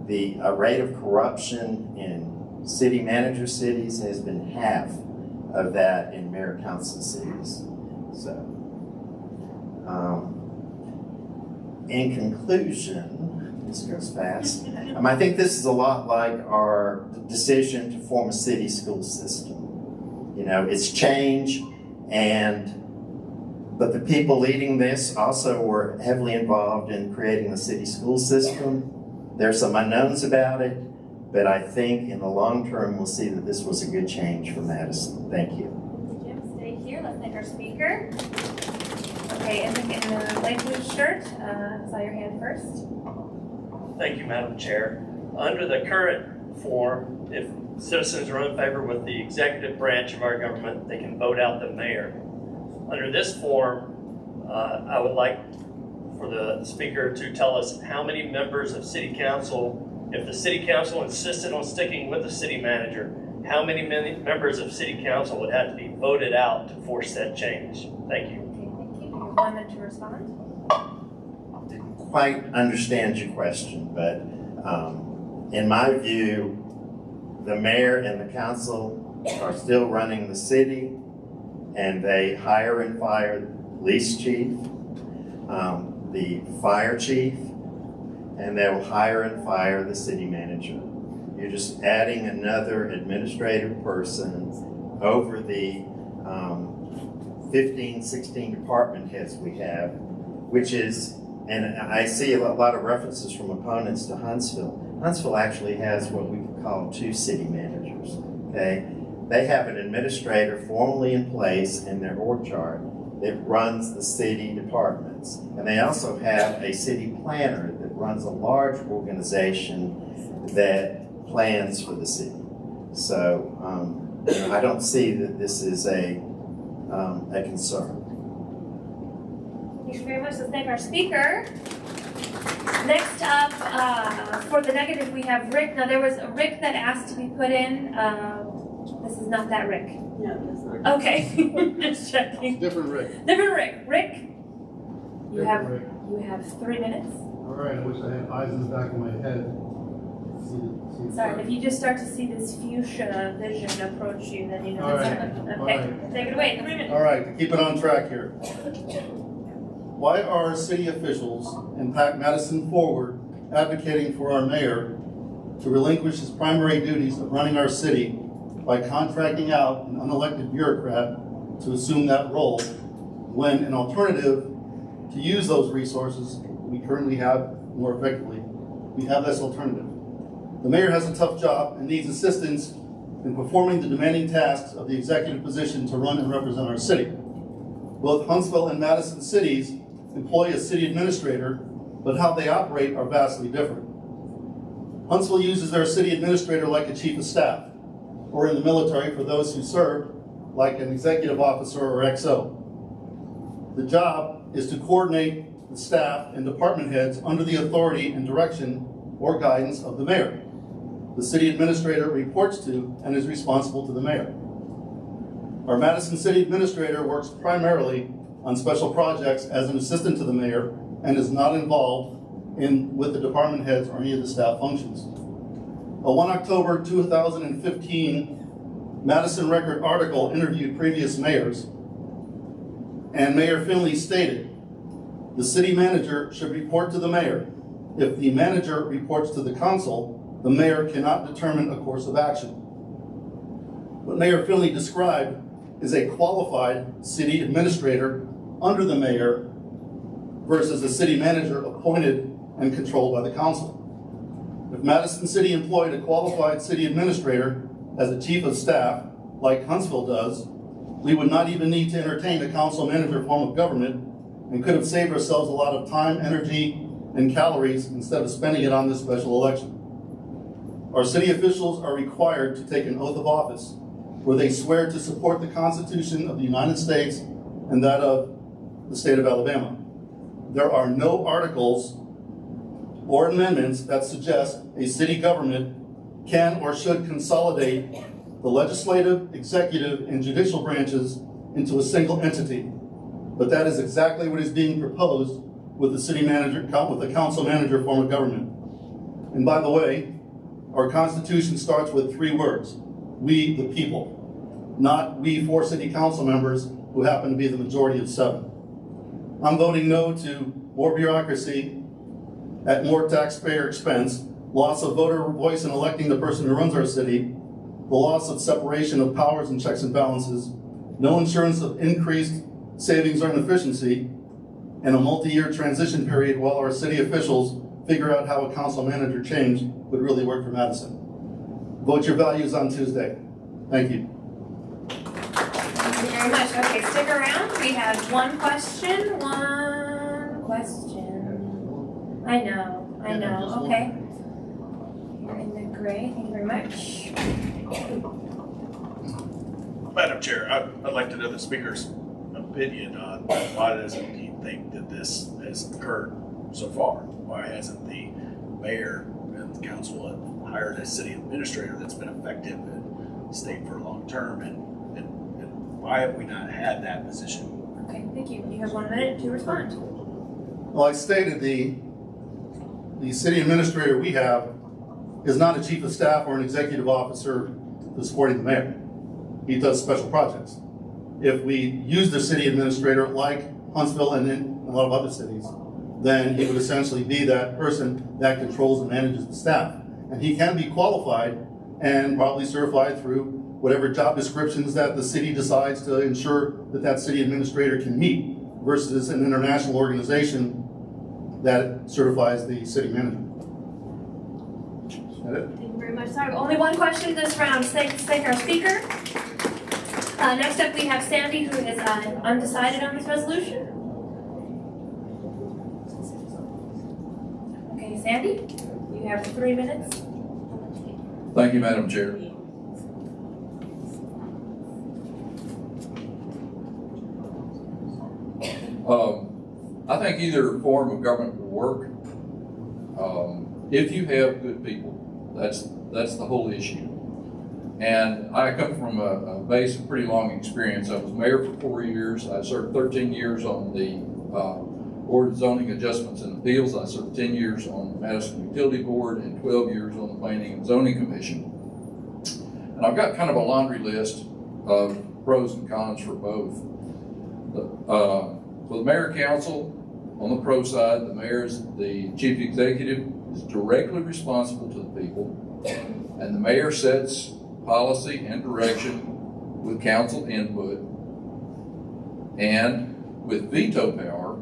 [SPEAKER 18] the rate of corruption in city manager cities has been half of that in mayor council cities. So, in conclusion, this goes fast. I think this is a lot like our decision to form a city school system. You know, it's change, but the people leading this also were heavily involved in creating the city school system. There's some unknowns about it, but I think in the long term we'll see that this was a good change for Madison. Thank you.
[SPEAKER 1] Jim, stay here. Let's thank our speaker. Okay, in the light blue shirt, saw your hand first.
[SPEAKER 19] Thank you, Madam Chair. Under the current form, if citizens are in favor with the executive branch of our government, they can vote out the mayor. Under this form, I would like for the speaker to tell us how many members of city council, if the city council insisted on sticking with the city manager, how many members of city council would have to be voted out to force that change? Thank you.
[SPEAKER 1] Okay, thank you. 1 minute to respond.
[SPEAKER 18] Didn't quite understand your question, but in my view, the mayor and the council are still running the city, and they hire and fire the police chief, the fire chief, and they will hire and fire the city manager. You're just adding another administrative person over the 15, 16 department heads we have, which is, and I see a lot of references from opponents to Huntsville. Huntsville actually has what we could call 2 city managers, okay? They have an administrator formally in place in their org chart that runs the city departments. And they also have a city planner that runs a large organization that plans for the city. So I don't see that this is a concern.
[SPEAKER 1] Thank you very much. Let's thank our speaker. Next up, for the negative, we have Rick. Now, there was a Rick that asked to be put in. This is not that Rick.
[SPEAKER 10] No, that's not.
[SPEAKER 1] Okay, just checking.
[SPEAKER 20] Different Rick.
[SPEAKER 1] Different Rick. Rick, you
[SPEAKER 20] Rick.
[SPEAKER 1] have 3 minutes.
[SPEAKER 20] All right, I wish I had eyes in the back of my head.
[SPEAKER 1] Sorry, if you just start to see this fuchsia vision approach you, then you know
[SPEAKER 20] All
[SPEAKER 1] it's
[SPEAKER 20] right.
[SPEAKER 1] not.
[SPEAKER 20] All
[SPEAKER 1] Okay,
[SPEAKER 20] right.
[SPEAKER 1] take it away. 3 minutes.
[SPEAKER 20] All right, to keep it on track here. Why are city officials in Madison forward advocating for our mayor to relinquish his primary duties of running our city by contracting out an unelected bureaucrat to assume that role, when an alternative to use those resources we currently have more effectively? We have this alternative. The mayor has a tough job and needs assistance in performing the demanding tasks of the executive position to run and represent our city. Both Huntsville and Madison cities employ a city administrator, but how they operate are vastly different. Huntsville uses their city administrator like a chief of staff, or in the military for those who served, like an executive officer or XO. The job is to coordinate the staff and department heads under the authority and direction or guidance of the mayor. The city administrator reports to and is responsible to the mayor. Our Madison city administrator works primarily on special projects as an assistant to the mayor and is not involved with the department heads or any of the staff functions. A 1 October 2015 Madison Record article interviewed previous mayors. And Mayor Finley stated, the city manager should report to the mayor. If the manager reports to the council, the mayor cannot determine a course of action. What Mayor Finley described is a qualified city administrator under the mayor versus a city manager appointed and controlled by the council. If Madison City employed a qualified city administrator as a chief of staff, like Huntsville does, we would not even need to entertain a council manager form of government and could have saved ourselves a lot of time, energy, and calories instead of spending it on this special election. Our city officials are required to take an oath of office where they swear to support the Constitution of the United States and that of the state of Alabama. There are no articles or amendments that suggest a city government can or should consolidate the legislative, executive, and judicial branches into a single entity. But that is exactly what is being proposed with the city manager, with the council manager form of government. And by the way, our Constitution starts with 3 words: we the people, not we 4 city council members who happen to be the majority of 7. I'm voting no to more bureaucracy at more taxpayer expense, loss of voter voice in electing the person who runs our city, the loss of separation of powers and checks and balances, no assurance of increased savings or inefficiency, and a multi-year transition period while our city officials figure out how a council manager change would really work for Madison. Vote your values on Tuesday. Thank you.
[SPEAKER 1] Thank you very much. Okay, stick around. We have one question. I know. Okay. You're in the gray. Thank you very much.
[SPEAKER 7] Madam Chair, I'd like to know the speaker's opinion on why doesn't he think that this has occurred so far? Why hasn't the mayor and the council have hired a city administrator that's been effective and stayed for a long term? And why have we not had that position?
[SPEAKER 1] Okay, thank you. You have 1 minute to respond.
[SPEAKER 20] Well, I stated the city administrator we have is not a chief of staff or an executive officer supporting the mayor. He does special projects. If we use the city administrator like Huntsville and in a lot of other cities, then he would essentially be that person that controls and manages the staff. And he can be qualified and probably certified through whatever job descriptions that the city decides to ensure that that city administrator can meet versus an international organization that certifies the city manager. Is that it?
[SPEAKER 1] Thank you very much. Sorry, only one question this round. Thank our speaker. Next up, we have Sandy, who is undecided on this resolution. Okay, Sandy, you have 3 minutes.
[SPEAKER 21] Thank you, Madam Chair. I think either form of government will work. If you have good people, that's the whole issue. And I come from a base of pretty long experience. I was mayor for 4 years. I served 13 years on the Board of Zoning Adjustments and Appeals. I served 10 years on the Madison Utility Board and 12 years on the Planning and Zoning Commission. And I've got kind of a laundry list of pros and cons for both. For the mayor council, on the pro side, the mayor is the chief executive, is directly responsible to the people, and the mayor sets policy and direction with council input, and with veto power,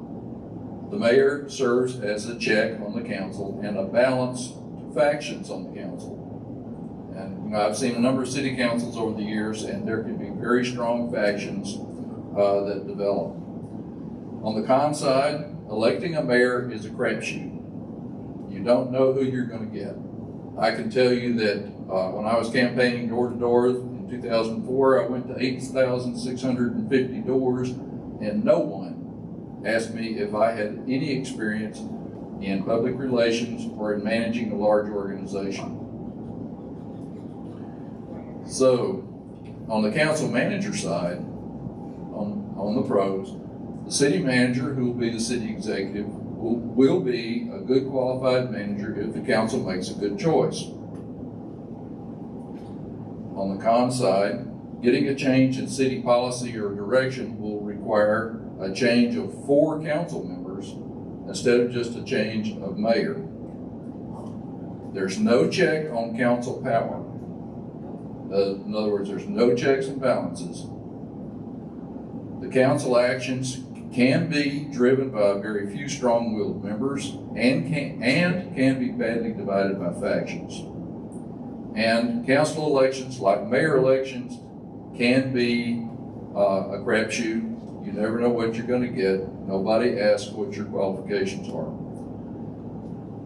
[SPEAKER 21] the mayor serves as a check on the council and a balance to factions on the council. And I've seen a number of city councils over the years, and there can be very strong factions that develop. On the con side, electing a mayor is a crapshoot. You don't know who you're going to get. I can tell you that when I was campaigning door to door in 2004, I went to 8,650 doors, and no one asked me if I had any experience in public relations or in managing a large organization. So, on the council manager side, on the pros, the city manager, who will be the city executive, will be a good qualified manager if the council makes a good choice. On the con side, getting a change in city policy or direction will require a change of 4 council members instead of just a change of mayor. There's no check on council power. In other words, there's no checks and balances. The council actions can be driven by very few strong-willed members and can be badly divided by factions. And council elections, like mayor elections, can be a crapshoot. You never know what you're going to get. Nobody asks what your qualifications are.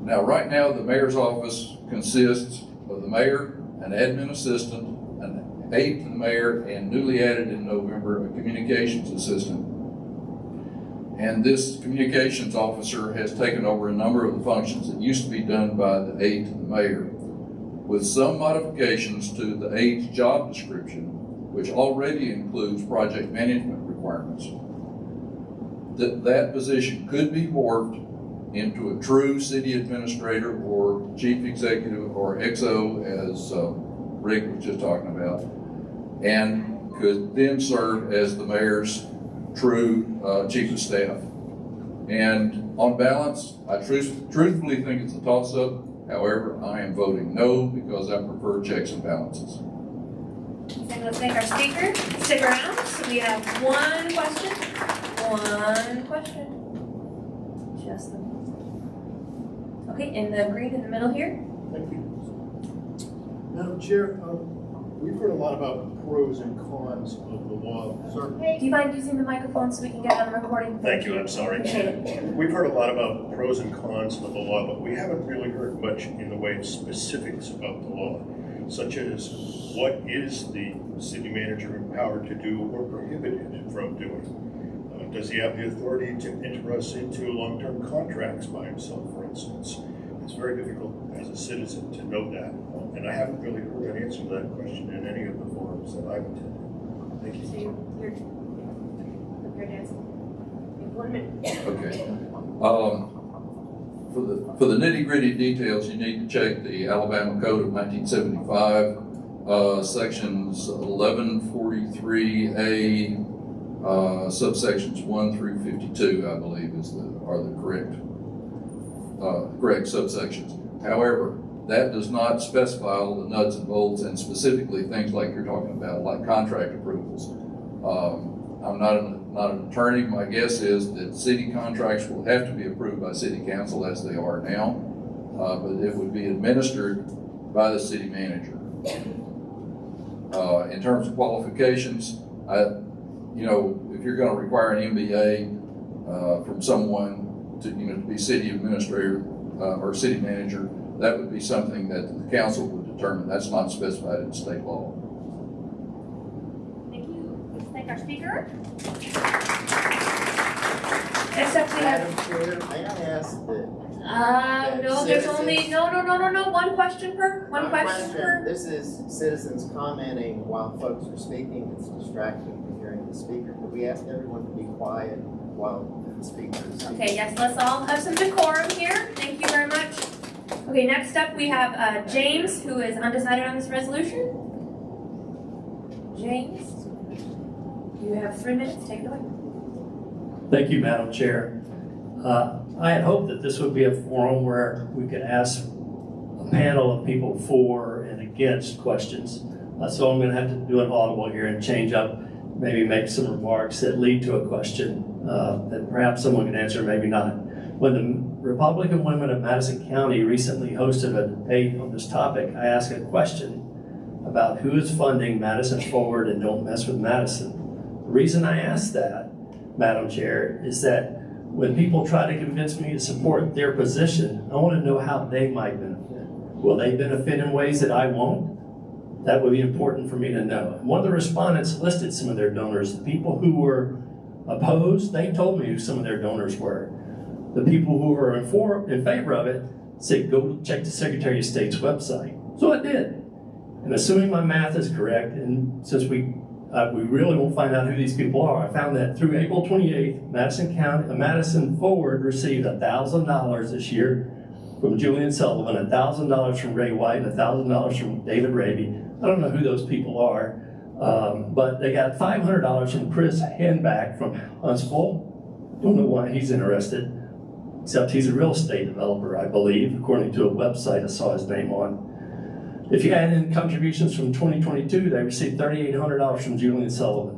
[SPEAKER 21] Now, right now, the mayor's office consists of the mayor, an admin assistant, an aide to the mayor, and newly added in November, a communications assistant. And this communications officer has taken over a number of the functions that used to be done by the aide to the mayor, with some modifications to the aide's job description, which already includes project management requirements. That position could be morphed into a true city administrator or chief executive or XO, as Rick was just talking about, and could then serve as the mayor's true chief of staff. And on balance, I truthfully think it's a toss-up. However, I am voting no because I prefer checks and balances.
[SPEAKER 1] So let's thank our speaker. Stick around. So we have one question. Just the. Okay, in the green in the middle here.
[SPEAKER 6] Thank you. Madam Chair, we've heard a lot about pros and cons of the law. Sir?
[SPEAKER 1] Do you mind using the microphone so we can get on the recording?
[SPEAKER 6] Thank you, I'm sorry. We've heard a lot about pros and cons of the law, but we haven't really heard much in the way of specifics about the law, such as what is the city manager empowered to do or prohibited from doing? Does he have the authority to enter us into long-term contracts by himself, for instance? It's very difficult as a citizen to know that, and I haven't really heard an answer to that question in any of the forums that I've attended. Thank you.
[SPEAKER 1] So you're prepared to answer? You have 1 minute.
[SPEAKER 21] Okay. For the nitty-gritty details, you need to check the Alabama Code of 1975, sections 1143A, subsections 1 through 52, I believe, are the correct subsections. However, that does not specify all the nuts and bolts, and specifically things like you're talking about, like contract approvals. I'm not an attorney. My guess is that city contracts will have to be approved by city council as they are now, but it would be administered by the city manager. In terms of qualifications, if you're going to require an MBA from someone to be city administrator or city manager, that would be something that the council would determine. That's not specified in state law.
[SPEAKER 1] Thank you. Let's thank our speaker. Next up we have.
[SPEAKER 22] Madam Chair, may I ask that?
[SPEAKER 1] No, there's only no. One question per. One question per.
[SPEAKER 22] This is citizens commenting while folks are speaking. It's distracting from hearing the speaker. Could we ask everyone to be quiet while the speaker is speaking?
[SPEAKER 1] Okay, yes, let's all have some decorum here. Thank you very much. Okay, next up we have James, who is undecided on this resolution. James, you have 3 minutes. Take it away.
[SPEAKER 23] Thank you, Madam Chair. I had hoped that this would be a forum where we could ask a panel of people for and against questions. So I'm going to have to do an audible here and change up, maybe make some remarks that lead to a question that perhaps someone can answer, maybe not. When the Republican women of Madison County recently hosted a debate on this topic, I asked a question about who is funding Madison Forward and Don't Mess with Madison. The reason I asked that, Madam Chair, is that when people try to convince me to support their position, I want to know how they might benefit. Will they benefit in ways that I won't? That would be important for me to know. One of the respondents listed some of their donors. The people who were opposed, they told me who some of their donors were. The people who were in favor of it said, go check the Secretary of State's website. So I did. And assuming my math is correct, and since we really won't find out who these people are, I found that through April 28th, Madison Forward received $1,000 this year from Julian Sullivan, $1,000 from Ray White, and $1,000 from David Raby. I don't know who those people are. But they got $500 from Chris Handback from Huntsville. Don't know why he's interested, except he's a real estate developer, I believe, according to a website I saw his name on. If you add in contributions from 2022, they received $3,800 from Julian Sullivan.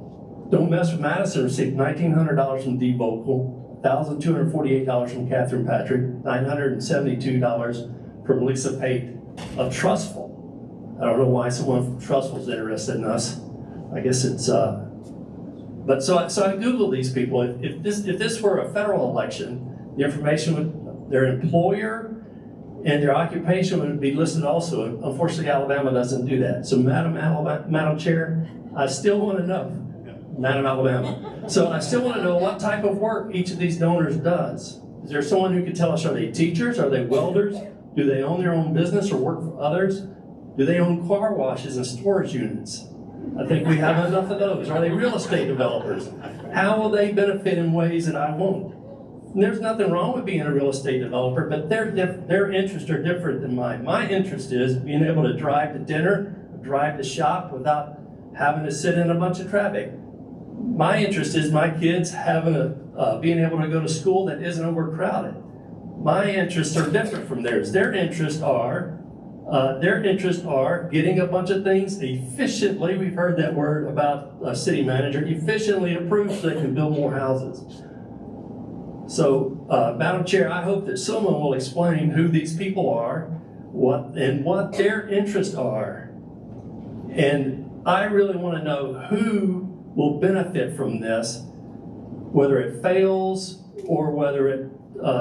[SPEAKER 23] Don't Mess with Madison received $1,900 from Dee Vocal, $1,248 from Catherine Patrick, $972 from Lisa Pate of Trustful. I don't know why someone from Trustful is interested in us. I guess it's, but so I Googled these people. If this were a federal election, the information would, their employer and their occupation would be listed also. Unfortunately, Alabama doesn't do that. So Madam Chair, I still want to know, Madam Alabama. So I still want to know what type of work each of these donors does. Is there someone who can tell us, are they teachers? Are they welders? Do they own their own business or work for others? Do they own car washes and storage units? I think we have enough of those. Are they real estate developers? How will they benefit in ways that I won't? And there's nothing wrong with being a real estate developer, but their interests are different than mine. My interest is being able to drive to dinner, drive to shop without having to sit in a bunch of traffic. My interest is my kids having being able to go to school that isn't overcrowded. My interests are different from theirs. Their interests are getting a bunch of things efficiently. We've heard that word about a city manager, efficiently approved so they can build more houses. So, Madam Chair, I hope that someone will explain who these people are, what their interests are. And I really want to know who will benefit from this, whether it fails or whether it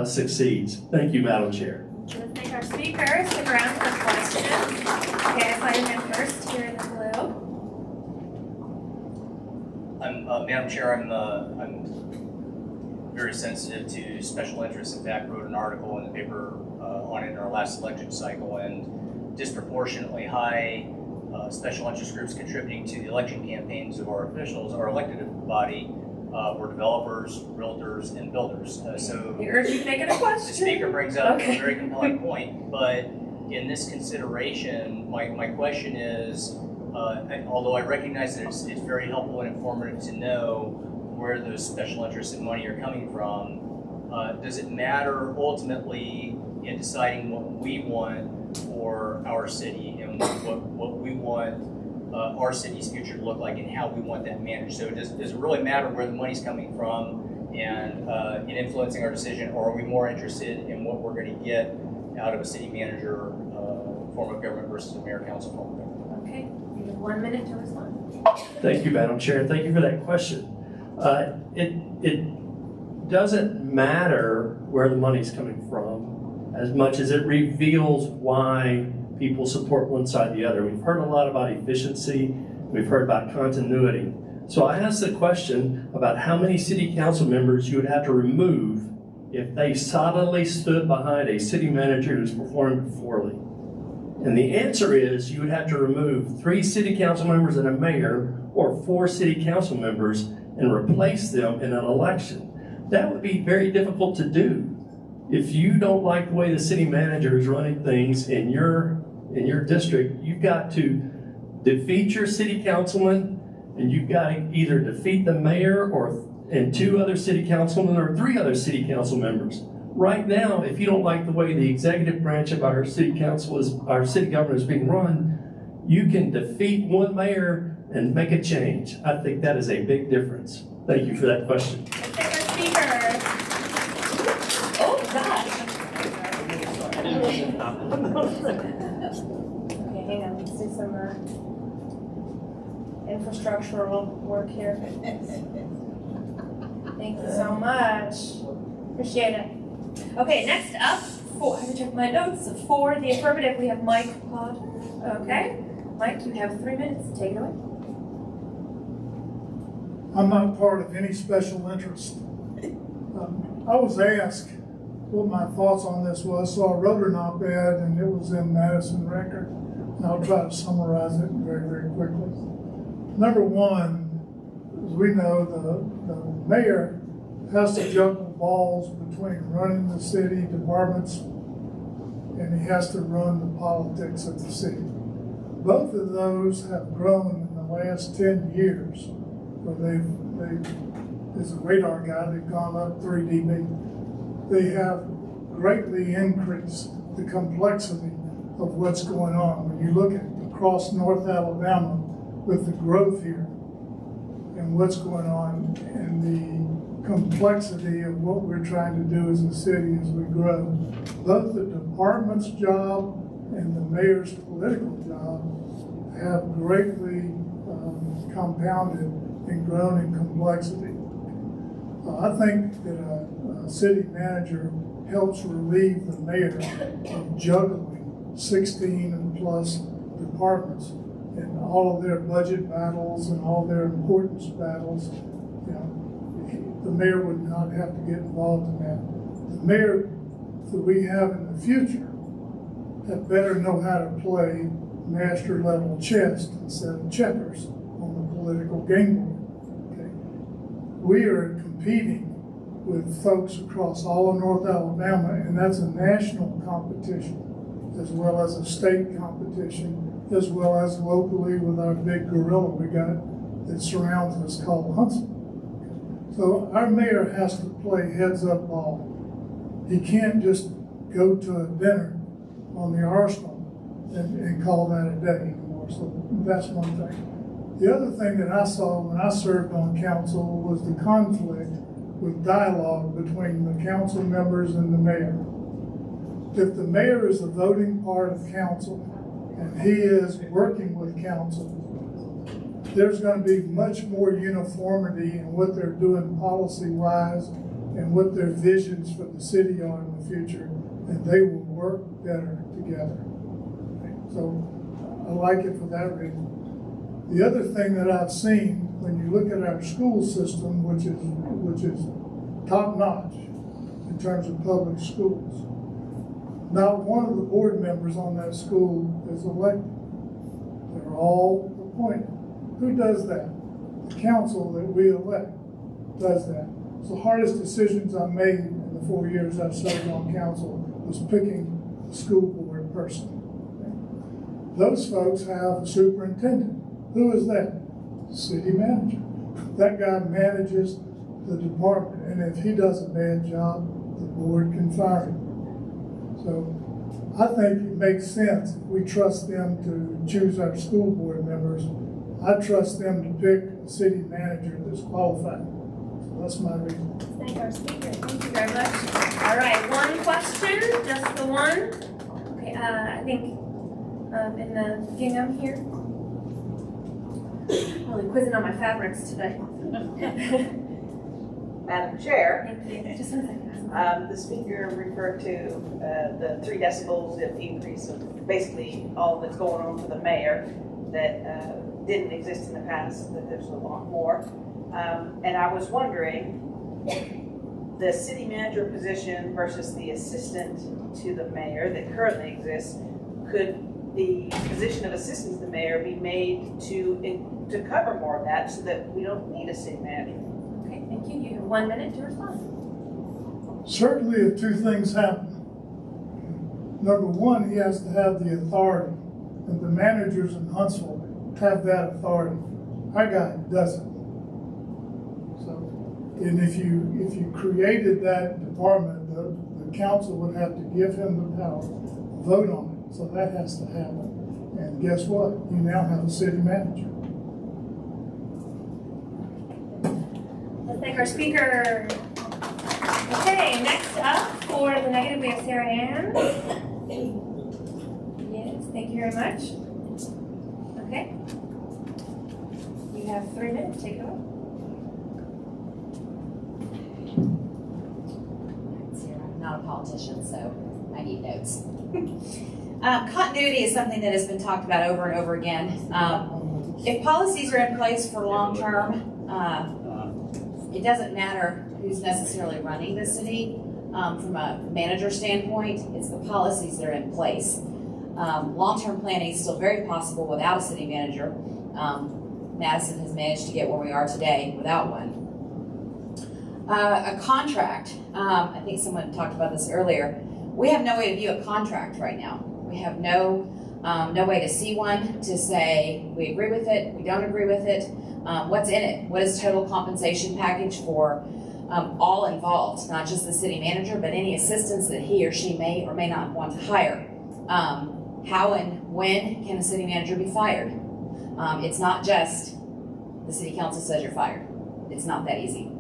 [SPEAKER 23] succeeds. Thank you, Madam Chair.
[SPEAKER 1] Let's thank our speakers. Stick around for questions. Okay, I saw your hand first here in the blue.
[SPEAKER 2] Madam Chair, I'm very sensitive to special interests. In fact, wrote an article in the paper on it in our last election cycle, and disproportionately high special interest groups contributing to the election campaigns of our officials, our elected body, were developers, realtors, and builders. So
[SPEAKER 1] we urge you to make it a question.
[SPEAKER 2] The speaker brings up a very compelling point, but in this consideration, my question is, although I recognize that it's very helpful and informative to know where those special interests and money are coming from, does it matter ultimately in deciding what we want for our city and what we want our city's future to look like and how we want that managed? So does it really matter where the money's coming from and in influencing our decision, or are we more interested in what we're going to get out of a city manager form of government versus a mayor council form of government?
[SPEAKER 1] Okay, you have 1 minute to respond.
[SPEAKER 23] Thank you, Madam Chair. Thank you for that question. It doesn't matter where the money's coming from as much as it reveals why people support one side or the other. We've heard a lot about efficiency. We've heard about continuity. So I asked the question about how many city council members you would have to remove if they solidly stood behind a city manager who's performing poorly. And the answer is you would have to remove 3 city council members and a mayor, or 4 city council members, and replace them in an election. That would be very difficult to do. If you don't like the way the city manager is running things in your district, you've got to defeat your city councilman, and you've got to either defeat the mayor and 2 other city councilmen or 3 other city council members. Right now, if you don't like the way the executive branch of our city government is being run, you can defeat 1 mayor and make a change. I think that is a big difference. Thank you for that question.
[SPEAKER 1] Oh, gosh. Okay, hang on. Let's do some infrastructural work here. Thank you so much. Appreciate it. Okay, next up, I have to check my notes. For the affirmative, we have Mike Pod. Okay. Mike, you have 3 minutes. Take it away.
[SPEAKER 4] I'm not part of any special interest. I was asked what my thoughts on this was, so I wrote an op-ed and it was in Madison Record, and I'll try to summarize it very, very quickly. Number one, as we know, the mayor has to juggle balls between running the city departments and he has to run the politics of the city. Both of those have grown in the last 10 years, where as a radar guy, they've gone up 3 dB. They have greatly increased the complexity of what's going on. When you look at across North Alabama with the growth here and what's going on and the complexity of what we're trying to do as a city as we grow, both the department's job and the mayor's political job have greatly compounded and grown in complexity. I think that a city manager helps relieve the mayor of juggling 16 plus departments and all of their budget battles and all their importance battles. You know, the mayor would not have to get involved in that. The mayor that we have in the future had better know how to play master level chess instead of checkers on the political game board. Okay? We are competing with folks across all of North Alabama, and that's a national competition as well as a state competition, as well as locally with our big gorilla we got that surrounds us called Huntsville. So our mayor has to play heads up ball. He can't just go to a dinner on the Arsenal and call that a day anymore. So that's one thing. The other thing that I saw when I served on council was the conflict with dialogue between the council members and the mayor. If the mayor is the voting part of council and he is working with council, there's going to be much more uniformity in what they're doing policy-wise and what their visions for the city are in the future, and they will work better together. So I like it for that reason. The other thing that I've seen when you look at our school system, which is top-notch in terms of public schools, not one of the board members on that school is elected. They're all appointed. Who does that? The council that we elect does that. So the hardest decisions I made in the 4 years I served on council was picking a school board person. Those folks have a superintendent. Who is that? City manager. That guy manages the department, and if he does a bad job, the board can fire him. So I think it makes sense if we trust them to choose our school board members. I trust them to pick a city manager that's qualified. So that's my reason.
[SPEAKER 1] Thank our speaker. Thank you very much. All right, one question, just the one. Okay, I think in the gingham here. Really quizzing on my fabrics today.
[SPEAKER 8] Madam Chair.
[SPEAKER 1] Thank you. Just one second.
[SPEAKER 8] The speaker referred to the 3 decibels of increase of basically all that's going on for the mayor that didn't exist in the past, that there's a lot more. And I was wondering, the city manager position versus the assistant to the mayor that currently exists, could the position of assistant to the mayor be made to cover more of that so that we don't need a city manager?
[SPEAKER 1] Okay, thank you. You have 1 minute to respond.
[SPEAKER 4] Certainly if 2 things happen. Number 1, he has to have the authority, and the managers in Huntsville have that authority. Our guy doesn't. So, and if you created that department, the council would have to give him the power, vote on it. So that has to happen. And guess what? You now have a city manager.
[SPEAKER 1] Let's thank our speaker. Okay, next up for the negative, we have Sarah Ann. Yes, thank you very much. Okay. You have 3 minutes, take it away.
[SPEAKER 9] I'm not a politician, so I need notes. Continuity is something that has been talked about over and over again. If policies are in place for long term, it doesn't matter who's necessarily running the city. From a manager standpoint, it's the policies that are in place. Long-term planning is still very possible without a city manager. Madison has managed to get where we are today without one. A contract, I think someone talked about this earlier. We have no way to view a contract right now. We have no no way to see one, to say we agree with it, we don't agree with it, what's in it, what is total compensation package for all involved, not just the city manager, but any assistants that he or she may or may not want to hire. How and when can a city manager be fired? It's not just the city council says you're fired. It's not that easy.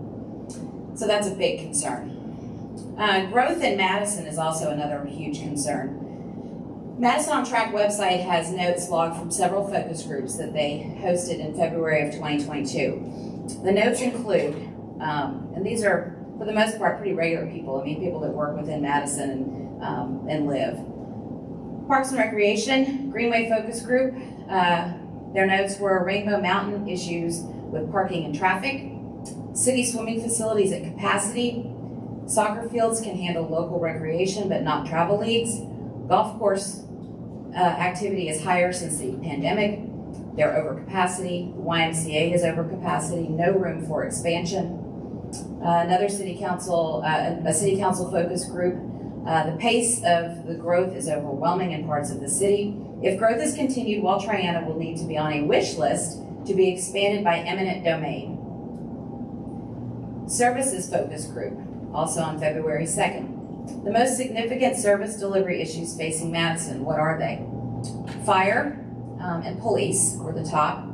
[SPEAKER 9] So that's a big concern. Growth in Madison is also another huge concern. Madison on Track website has notes logged from several focus groups that they hosted in February of 2022. The notes include, and these are for the most part pretty regular people, I mean people that work within Madison and live. Parks and Recreation, Greenway Focus Group, their notes were Rainbow Mountain issues with parking and traffic, city swimming facilities at capacity, soccer fields can handle local recreation but not travel leagues, golf course activity is higher since the pandemic, they're over capacity, YMCA is over capacity, no room for expansion. Another city council, a city council focus group, the pace of the growth is overwhelming in parts of the city. If growth is continued, Wall Triana will need to be on a wish list to be expanded by eminent domain. Services focus group, also on February 2nd. The most significant service delivery issues facing Madison, what are they? Fire and police were the top.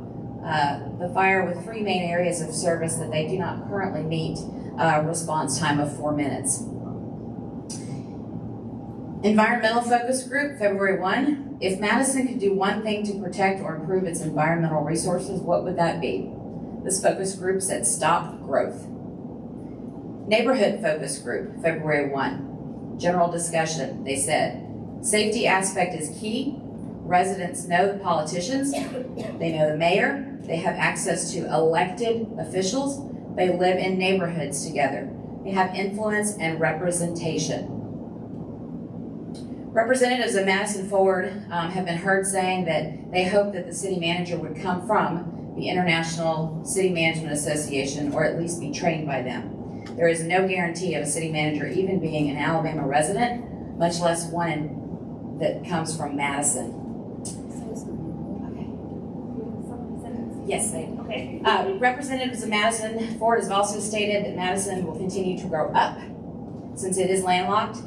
[SPEAKER 9] The fire with 3 main areas of service that they do not currently meet response time of 4 minutes. Environmental focus group, February 1. If Madison could do one thing to protect or improve its environmental resources, what would that be? This focus group said stop growth. Neighborhood focus group, February 1. General discussion, they said, safety aspect is key. Residents know the politicians, they know the mayor, they have access to elected officials, they live in neighborhoods together. They have influence and representation. Representatives of Madison Forward have been heard saying that they hope that the city manager would come from the International City Management Association or at least be trained by them. There is no guarantee of a city manager even being an Alabama resident, much less one that comes from Madison. Yes, okay. Representatives of Madison Forward has also stated that Madison will continue to grow up since it is landlocked.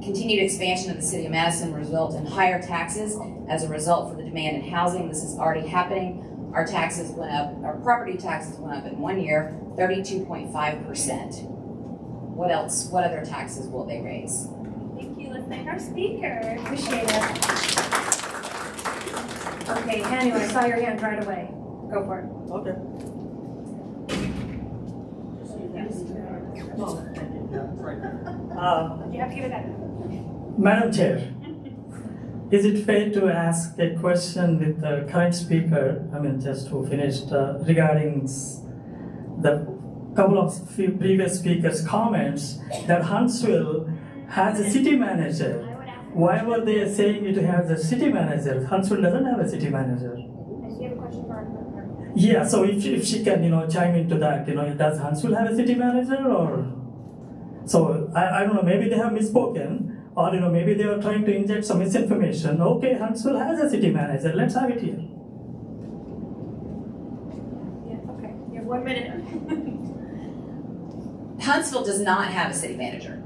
[SPEAKER 9] Continued expansion of the city of Madison will result in higher taxes as a result for the demand in housing. This is already happening. Our taxes went up, our property taxes went up in 1 year, 32.5%. What else? What other taxes will they raise?
[SPEAKER 1] Thank you. Let's thank our speaker. Appreciate it. Okay, Hanny, I saw your hand right away. Go for it.
[SPEAKER 3] Okay.
[SPEAKER 1] You have to give it back.
[SPEAKER 14] Madam Chair, is it fair to ask a question with the current speaker, just who finished, regarding the couple of previous speakers' comments that Huntsville has a city manager? Why were they saying it has a city manager? Huntsville doesn't have a city manager.
[SPEAKER 1] Do you have a question for her?
[SPEAKER 14] Yeah, so if she can, chime into that, does Huntsville have a city manager or? So I don't know, maybe they have misspoken, or maybe they are trying to inject some misinformation. Okay, Huntsville has a city manager, let's have it here.
[SPEAKER 1] Yeah, okay, you have 1 minute.
[SPEAKER 9] Huntsville does not have a city manager.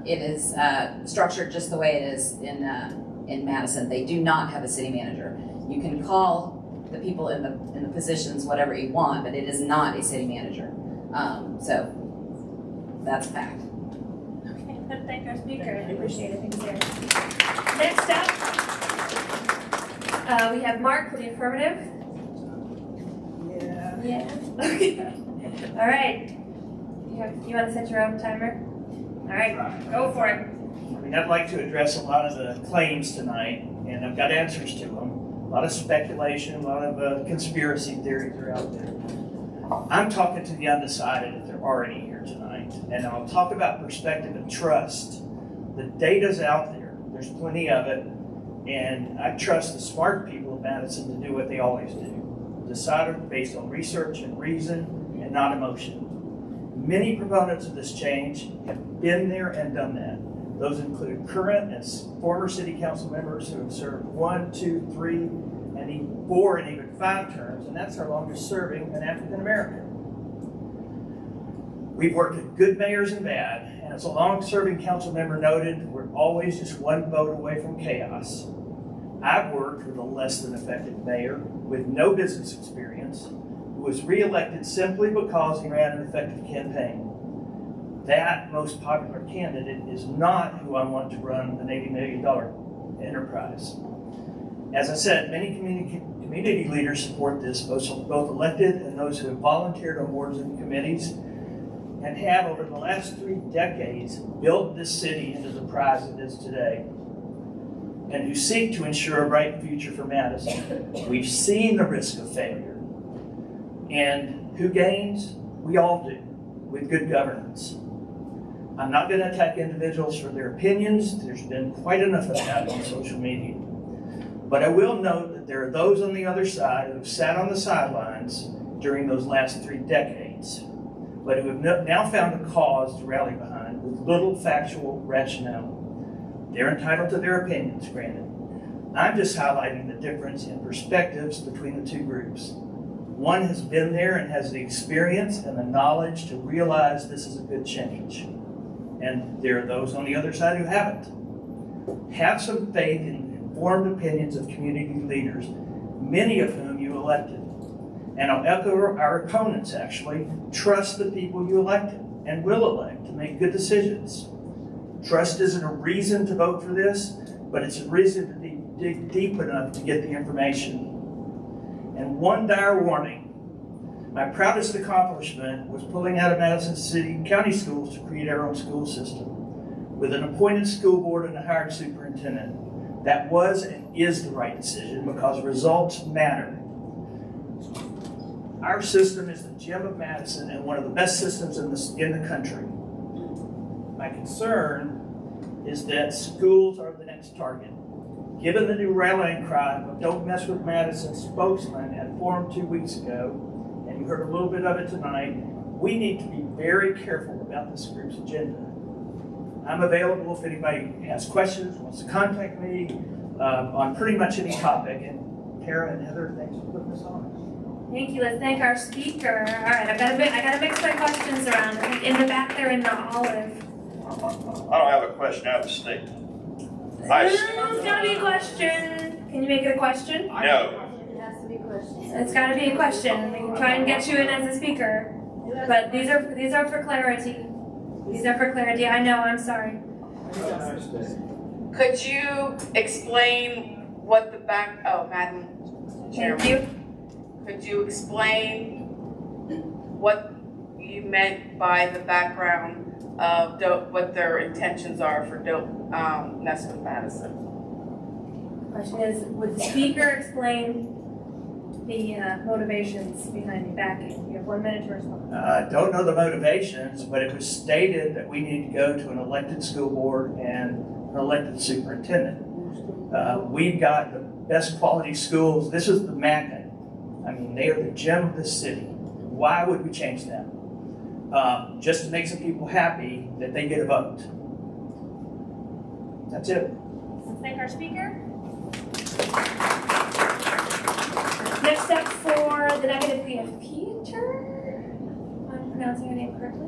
[SPEAKER 9] It is structured just the way it is in Madison. They do not have a city manager. You can call the people in the positions whatever you want, but it is not a city manager. So that's a fact.
[SPEAKER 1] Okay, let's thank our speaker. I appreciate it. Thanks, Sarah. Next up, we have Mark for the affirmative. Yeah. Okay. All right. You want to set your own timer? All right, go for it.
[SPEAKER 3] I'd like to address a lot of the claims tonight, and I've got answers to them. A lot of speculation, a lot of conspiracy theories are out there. I'm talking to the undecided if there are any here tonight, and I'll talk about perspective and trust. The data's out there. There's plenty of it, and I trust the smart people of Madison to do what they always do. Decide based on research and reason and not emotion. Many proponents of this change have been there and done that. Those include current and former city council members who have served 1, 2, 3, and even 4 and even 5 terms, and that's our longest serving an African American. We've worked with good mayors and bad, and as a long-serving council member noted, we're always just one vote away from chaos. I've worked with a less than effective mayor with no business experience who was re-elected simply because he ran an effective campaign. That most popular candidate is not who I want to run an $80 million enterprise. As I said, many community leaders support this, both elected and those who have volunteered on boards and committees, and have over the last 3 decades built this city into the prize it is today, and who seek to ensure a bright future for Madison. We've seen the risk of failure. And who gains? We all do, with good governance. I'm not going to attack individuals for their opinions. There's been quite enough of that on social media. But I will note that there are those on the other side who have sat on the sidelines during those last 3 decades, but who have now found a cause to rally behind with little factual rationale. They're entitled to their opinions, granted. I'm just highlighting the difference in perspectives between the 2 groups. One has been there and has the experience and the knowledge to realize this is a good change. And there are those on the other side who haven't. Have some faith in informed opinions of community leaders, many of whom you elected. And I'll echo our opponents, actually. Trust the people you elected and will elect to make good decisions. Trust isn't a reason to vote for this, but it's a reason to dig deep enough to get the information. And one dire warning. My proudest accomplishment was pulling out of Madison City County Schools to create our own school system with an appointed school board and a hired superintendent. That was and is the right decision because results matter. Our system is the gem of Madison and one of the best systems in the country. My concern is that schools are the next target. Given the new rallying cry of "Don't Mess with Madison" spokesman at Forum 2 weeks ago, and you heard a little bit of it tonight, we need to be very careful about this group's agenda. I'm available if anybody has questions, wants to contact me on pretty much any topic. And Tara and Heather, thanks for putting this on.
[SPEAKER 1] Thank you. Let's thank our speaker. All right, I gotta mix my questions around. I think in the back there in the olive.
[SPEAKER 5] I don't have a question, I have a statement.
[SPEAKER 1] It's gotta be a question. Can you make it a question?
[SPEAKER 5] No.
[SPEAKER 1] It has to be a question. It's gotta be a question. We can try and get you in as a speaker, but these are for clarity. These are for clarity. I know. I'm sorry.
[SPEAKER 12] Could you explain what the Madam Chairman.
[SPEAKER 1] Thank you.
[SPEAKER 12] Could you explain what you meant by the background of what their intentions are for Don't Mess with Madison?
[SPEAKER 1] Question is, would the speaker explain the motivations behind the backing? You have 1 minute to respond.
[SPEAKER 3] I don't know the motivations, but it was stated that we need to go to an elected school board and an elected superintendent. We've got the best quality schools. This is the magnet. I mean, they are the gem of this city. Why would we change them? Just to make some people happy that they get a vote. That's it.
[SPEAKER 1] Let's thank our speaker. Next up for the negative, we have Peter. Am I pronouncing your name correctly?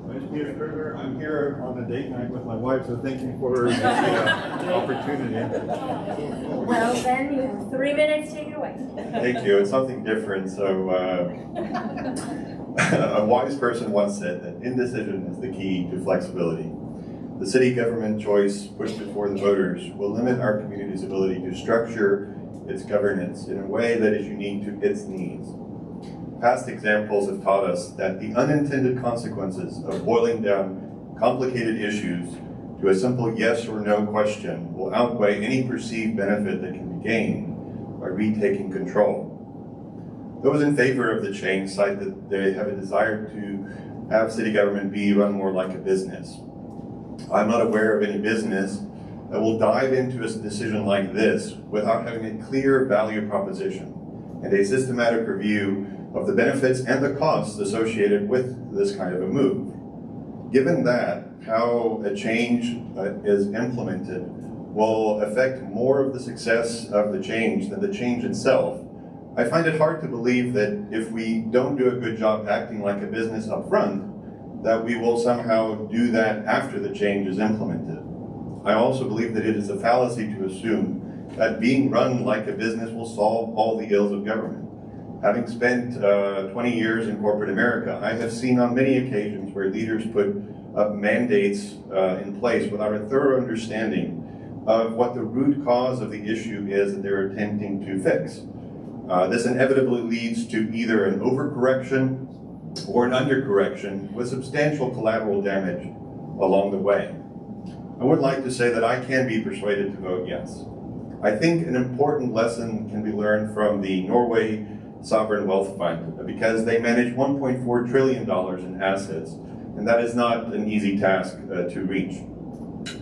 [SPEAKER 13] My name is Peter Kruger. I'm here on a date night with my wife, so thank you for this opportunity.
[SPEAKER 1] Well, then you have 3 minutes. Take it away.
[SPEAKER 15] Thank you. It's something different. So, a wise person once said that indecision is the key to flexibility. The city government choice pushed before the voters will limit our community's ability to structure its governance in a way that is unique to its needs. Past examples have taught us that the unintended consequences of boiling down complicated issues to a simple yes or no question will outweigh any perceived benefit that can be gained by retaking control. Those in favor of the change cite that they have a desire to have city government be run more like a business. I'm not aware of any business that will dive into a decision like this without having a clear value proposition and a systematic review of the benefits and the costs associated with this kind of a move. Given that, how a change is implemented will affect more of the success of the change than the change itself, I find it hard to believe that if we don't do a good job acting like a business up front, that we will somehow do that after the change is implemented. I also believe that it is a fallacy to assume that being run like a business will solve all the ills of government. Having spent 20 years in corporate America, I have seen on many occasions where leaders put mandates in place without a thorough understanding of what the root cause of the issue is that they're attempting to fix. This inevitably leads to either an overcorrection or an undercorrection with substantial collateral damage along the way. I would like to say that I can be persuaded to vote yes. I think an important lesson can be learned from the Norway Sovereign Wealth Fund because they manage $1.4 trillion in assets, and that is not an easy task to reach.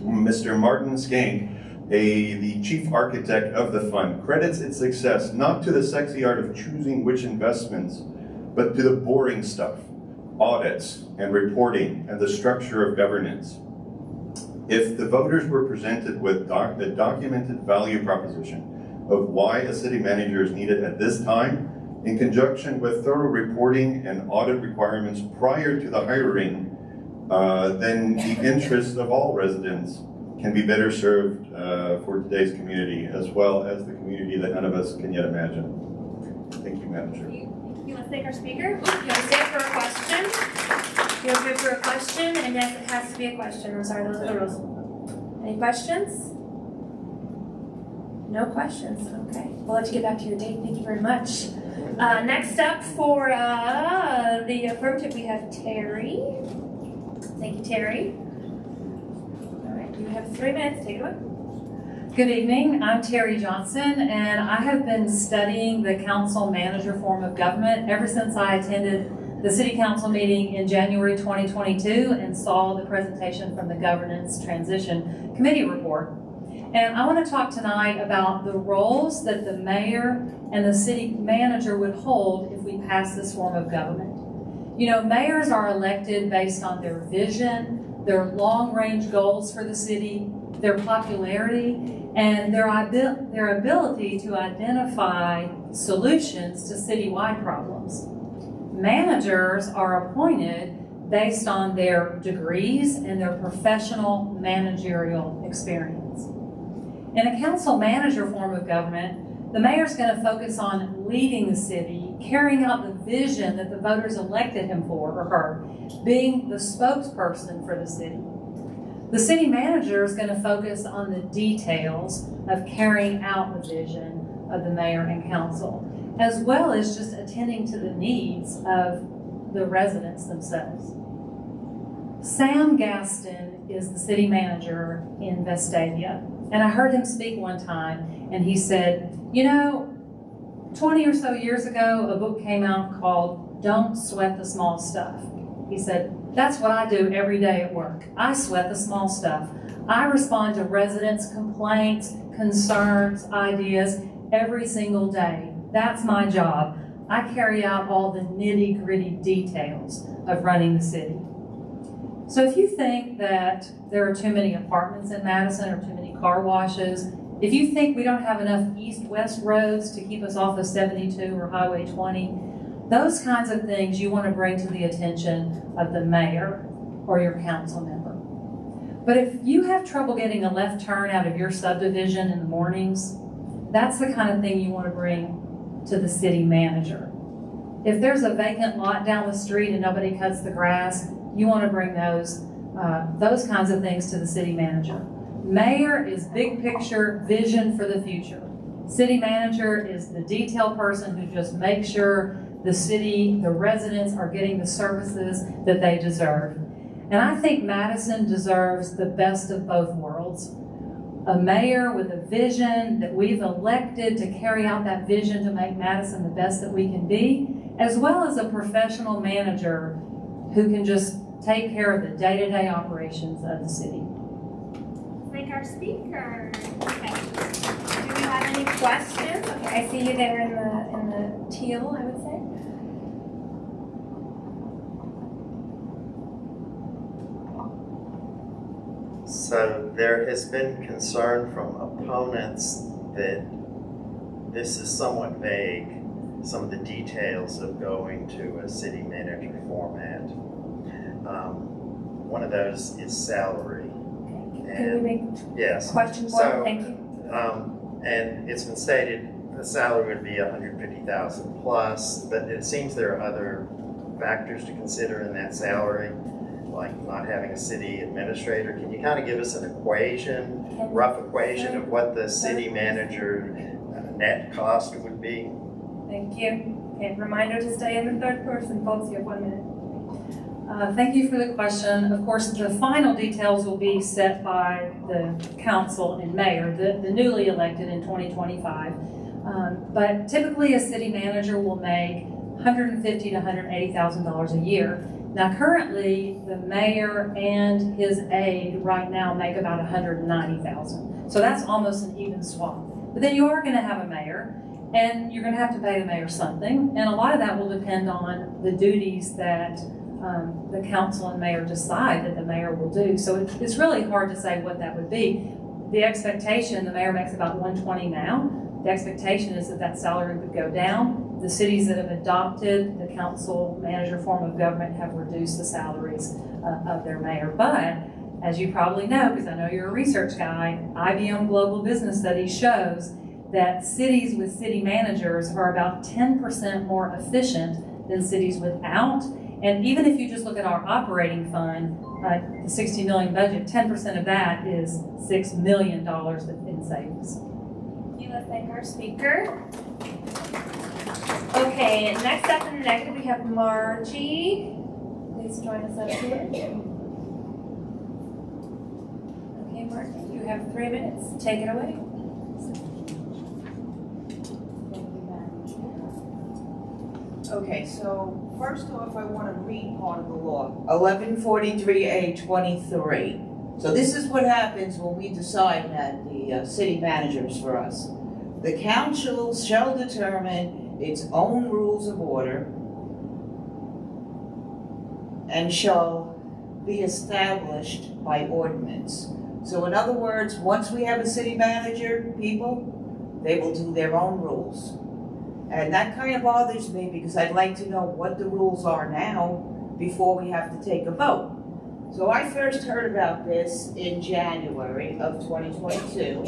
[SPEAKER 15] Mr. Martin Skank, the chief architect of the fund, credits its success not to the sexy art of choosing which investments, but to the boring stuff, audits and reporting and the structure of governance. If the voters were presented with a documented value proposition of why a city manager is needed at this time, in conjunction with thorough reporting and audit requirements prior to the hiring, then the interests of all residents can be better served for today's community, as well as the community that none of us can yet imagine. Thank you, Madam Chair.
[SPEAKER 1] You want to thank our speaker? You want to stay for a question? You're good for a question, and yes, it has to be a question. I'm sorry, those are the rules. Any questions? No questions. Okay. We'll let you get back to your date. Thank you very much. Next up for the affirmative, we have Terry. Thank you, Terry. All right, you have 3 minutes. Take it away.
[SPEAKER 11] Good evening. I'm Terry Johnson, and I have been studying the council manager form of government ever since I attended the City Council meeting in January 2022 and saw the presentation from the Governance Transition Committee report. And I want to talk tonight about the roles that the mayor and the city manager would hold if we pass this form of government. You know, mayors are elected based on their vision, their long-range goals for the city, their popularity, and their ability to identify solutions to citywide problems. Managers are appointed based on their degrees and their professional managerial experience. In a council manager form of government, the mayor's going to focus on leading the city, carrying out the vision that the voters elected him for or her, being the spokesperson for the city. The city manager is going to focus on the details of carrying out the vision of the mayor and council, as well as just attending to the needs of the residents themselves. Sam Gaston is the city manager in Vestavia, and I heard him speak one time, and he said, you know, 20 or so years ago, a book came out called Don't Sweat the Small Stuff. He said, that's what I do every day at work. I sweat the small stuff. I respond to residents' complaints, concerns, ideas every single day. That's my job. I carry out all the nitty-gritty details of running the city. So if you think that there are too many apartments in Madison or too many car washes, if you think we don't have enough east-west roads to keep us off of 72 or Highway 20, those kinds of things you want to bring to the attention of the mayor or your council member. But if you have trouble getting a left turn out of your subdivision in the mornings, that's the kind of thing you want to bring to the city manager. If there's a vacant lot down the street and nobody cuts the grass, you want to bring those kinds of things to the city manager. Mayor is big picture vision for the future. City manager is the detail person who just makes sure the city, the residents are getting the services that they deserve. And I think Madison deserves the best of both worlds. A mayor with a vision that we've elected to carry out that vision to make Madison the best that we can be, as well as a professional manager who can just take care of the day-to-day operations of the city.
[SPEAKER 1] Thank our speaker. Okay. Do we have any questions? Okay, I see you there in the teal, I would say.
[SPEAKER 22] So there has been concern from opponents that this is somewhat vague, some of the details of going to a city manager format. One of those is salary.
[SPEAKER 1] Can we make
[SPEAKER 22] Yes.
[SPEAKER 1] question for
[SPEAKER 22] So,
[SPEAKER 1] Thank you.
[SPEAKER 22] And it's been stated the salary would be $150,000 plus, but it seems there are other factors to consider in that salary, like not having a city administrator. Can you kind of give us an equation, rough equation of what the city manager net cost would be?
[SPEAKER 1] Thank you. Okay, reminder to stay in the third person, folks. You have 1 minute.
[SPEAKER 11] Thank you for the question. Of course, the final details will be set by the council and mayor, the newly elected in 2025. But typically a city manager will make $150,000 to $180,000 a year. Now currently, the mayor and his aide right now make about $190,000. So that's almost an even swap. But then you are going to have a mayor, and you're going to have to pay the mayor something. And a lot of that will depend on the duties that the council and mayor decide that the mayor will do. So it's really hard to say what that would be. The expectation, the mayor makes about $120,000 now. The expectation is that that salary would go down. The cities that have adopted the council manager form of government have reduced the salaries of their mayor. But as you probably know, because I know you're a research guy, IBM Global Business Studies shows that cities with city managers are about 10% more efficient than cities without. And even if you just look at our operating fund, the $60 million budget, 10% of that is $6 million in savings.
[SPEAKER 1] Let's thank our speaker. Okay, next up in the negative we have Margie. Please join us up here. Okay, Margie, you have 3 minutes. Take it away.
[SPEAKER 16] Okay, so first off, I want to read part of the law, 1143A23. So this is what happens when we decide that the city manager is for us. The council shall determine its own rules of order and shall be established by ordinance. So in other words, once we have a city manager, people, they will do their own rules. And that kind of bothers me because I'd like to know what the rules are now before we have to take a vote. So I first heard about this in January of 2022.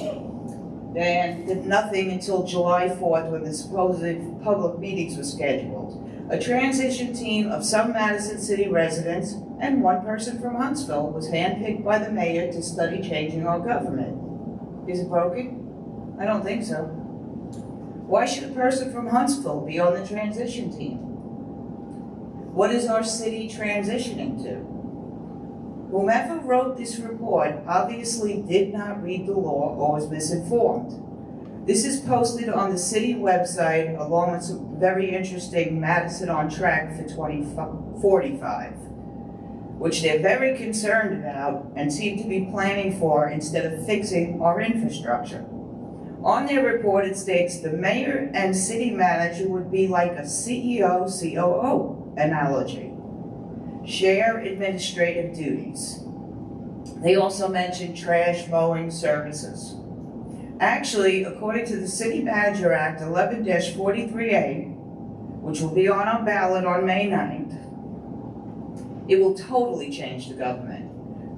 [SPEAKER 16] Then did nothing until July 4th when the supposed public meetings were scheduled. A transition team of some Madison City residents and one person from Huntsville was handpicked by the mayor to study changing our government. Is it broken? I don't think so. Why should a person from Huntsville be on the transition team? What is our city transitioning to? Whomever wrote this report obviously did not read the law or was misinformed. This is posted on the city website along with some very interesting Madison on track for 2045, which they're very concerned about and seem to be planning for instead of fixing our infrastructure. On their report, it states the mayor and city manager would be like a CEO-COO analogy. Share administrative duties. They also mention trash mowing services. Actually, according to the City Manager Act 11-43A, which will be on our ballot on May 9th, it will totally change the government.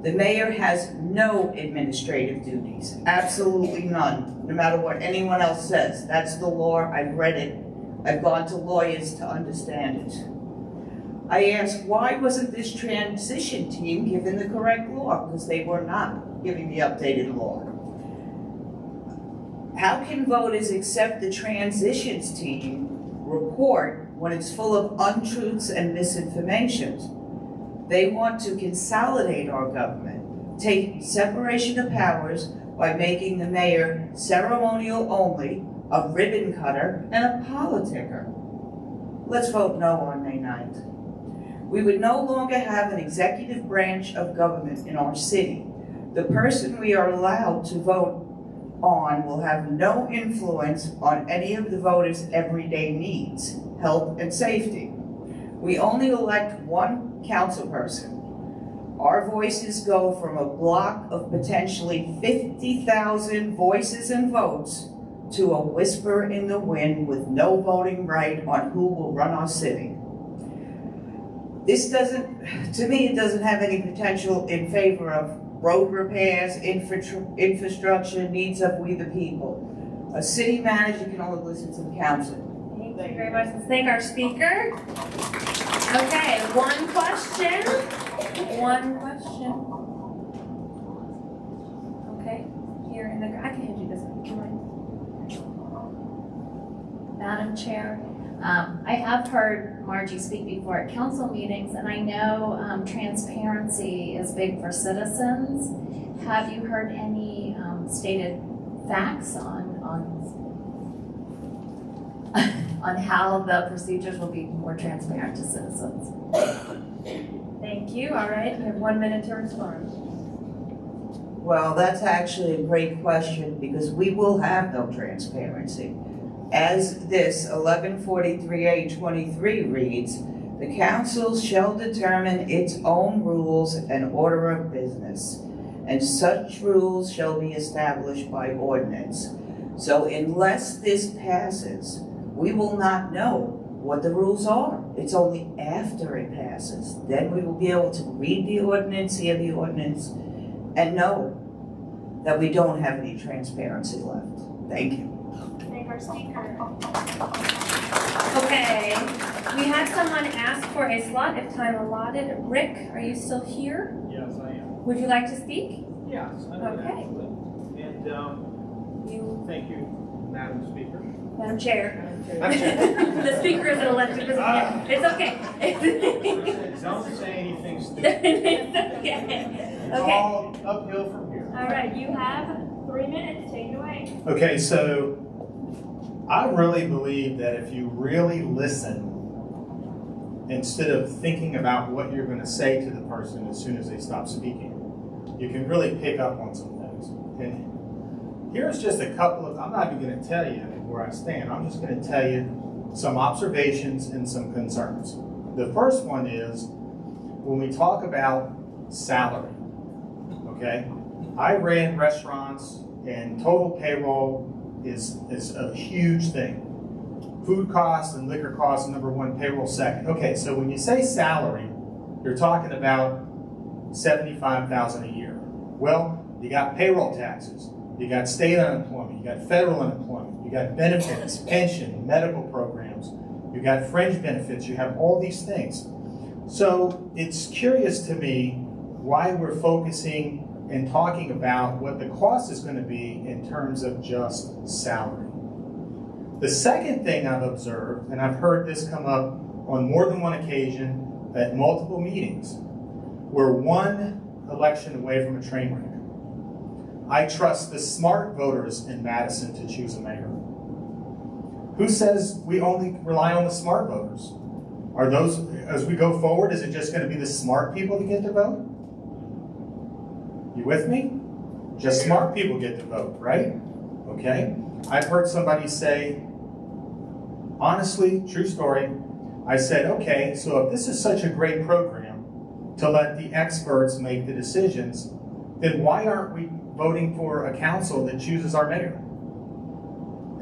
[SPEAKER 16] The mayor has no administrative duties, absolutely none, no matter what anyone else says. That's the law, I've read it. I've gone to lawyers to understand it. I asked, why wasn't this transition team given the correct law? Because they were not giving the updated law. How can voters accept the transitions team report when it's full of untruths and misinformation? They want to consolidate our government, take separation of powers by making the mayor ceremonial only, a ribbon cutter, and a politicker. Let's vote no on May 9th. We would no longer have an executive branch of government in our city. The person we are allowed to vote on will have no influence on any of the voters' everyday needs, health and safety. We only elect one council person. Our voices go from a block of potentially 50,000 voices and votes to a whisper in the wind with no voting right on who will run our city. This doesn't, to me, it doesn't have any potential in favor of road repairs, infrastructure, needs of we the people. A city manager can only listen to the council.
[SPEAKER 1] Thank you very much. Let's thank our speaker. Okay, one question. One question. Okay, here in the, I can hand you this one. Come on.
[SPEAKER 17] Madam Chair, I have heard Margie speak before at council meetings, and I know transparency is big for citizens. Have you heard any stated facts on how the procedures will be more transparent to citizens?
[SPEAKER 1] Thank you. All right, you have 1 minute to respond.
[SPEAKER 16] Well, that's actually a great question because we will have no transparency. As this 1143A23 reads, the council shall determine its own rules and order of business, and such rules shall be established by ordinance. So unless this passes, we will not know what the rules are. It's only after it passes. Then we will be able to read the ordinance, hear the ordinance, and know that we don't have any transparency left. Thank you.
[SPEAKER 1] Thank our speaker. Okay, we had someone ask for a slot if time allotted. Rick, are you still here?
[SPEAKER 18] Yes, I am.
[SPEAKER 1] Would you like to speak?
[SPEAKER 18] Yes, I would
[SPEAKER 1] Okay.
[SPEAKER 18] actually. And thank you, Madam Speaker.
[SPEAKER 1] Madam Chair.
[SPEAKER 18] Madam Chair.
[SPEAKER 1] The speaker is an elected position. It's okay.
[SPEAKER 18] Don't say anything stupid.
[SPEAKER 1] It's okay.
[SPEAKER 18] It's
[SPEAKER 1] Okay.
[SPEAKER 18] all uphill from here.
[SPEAKER 1] All right, you have 3 minutes. Take it away.
[SPEAKER 18] Okay, so I really believe that if you really listen, instead of thinking about what you're going to say to the person as soon as they stop speaking, you can really pick up on some things. And here's just a couple of, I'm not even going to tell you where I stand. I'm just going to tell you some observations and some concerns. The first one is when we talk about salary, okay? I ran restaurants and total payroll is a huge thing. Food costs and liquor costs, number one, payroll second. Okay, so when you say salary, you're talking about $75,000 a year. Well, you got payroll taxes, you got state unemployment, you got federal unemployment, you got benefits, pension, medical programs, you got fringe benefits, you have all these things. So it's curious to me why we're focusing and talking about what the cost is going to be in terms of just salary. The second thing I've observed, and I've heard this come up on more than one occasion at multiple meetings, we're one election away from a train wreck. I trust the smart voters in Madison to choose a mayor. Who says we only rely on the smart voters? Are those, as we go forward, is it just going to be the smart people that get to vote? You with me? Just smart people get to vote, right? Okay. I've heard somebody say, honestly, true story, I said, okay, so if this is such a great program to let the experts make the decisions, then why aren't we voting for a council that chooses our mayor?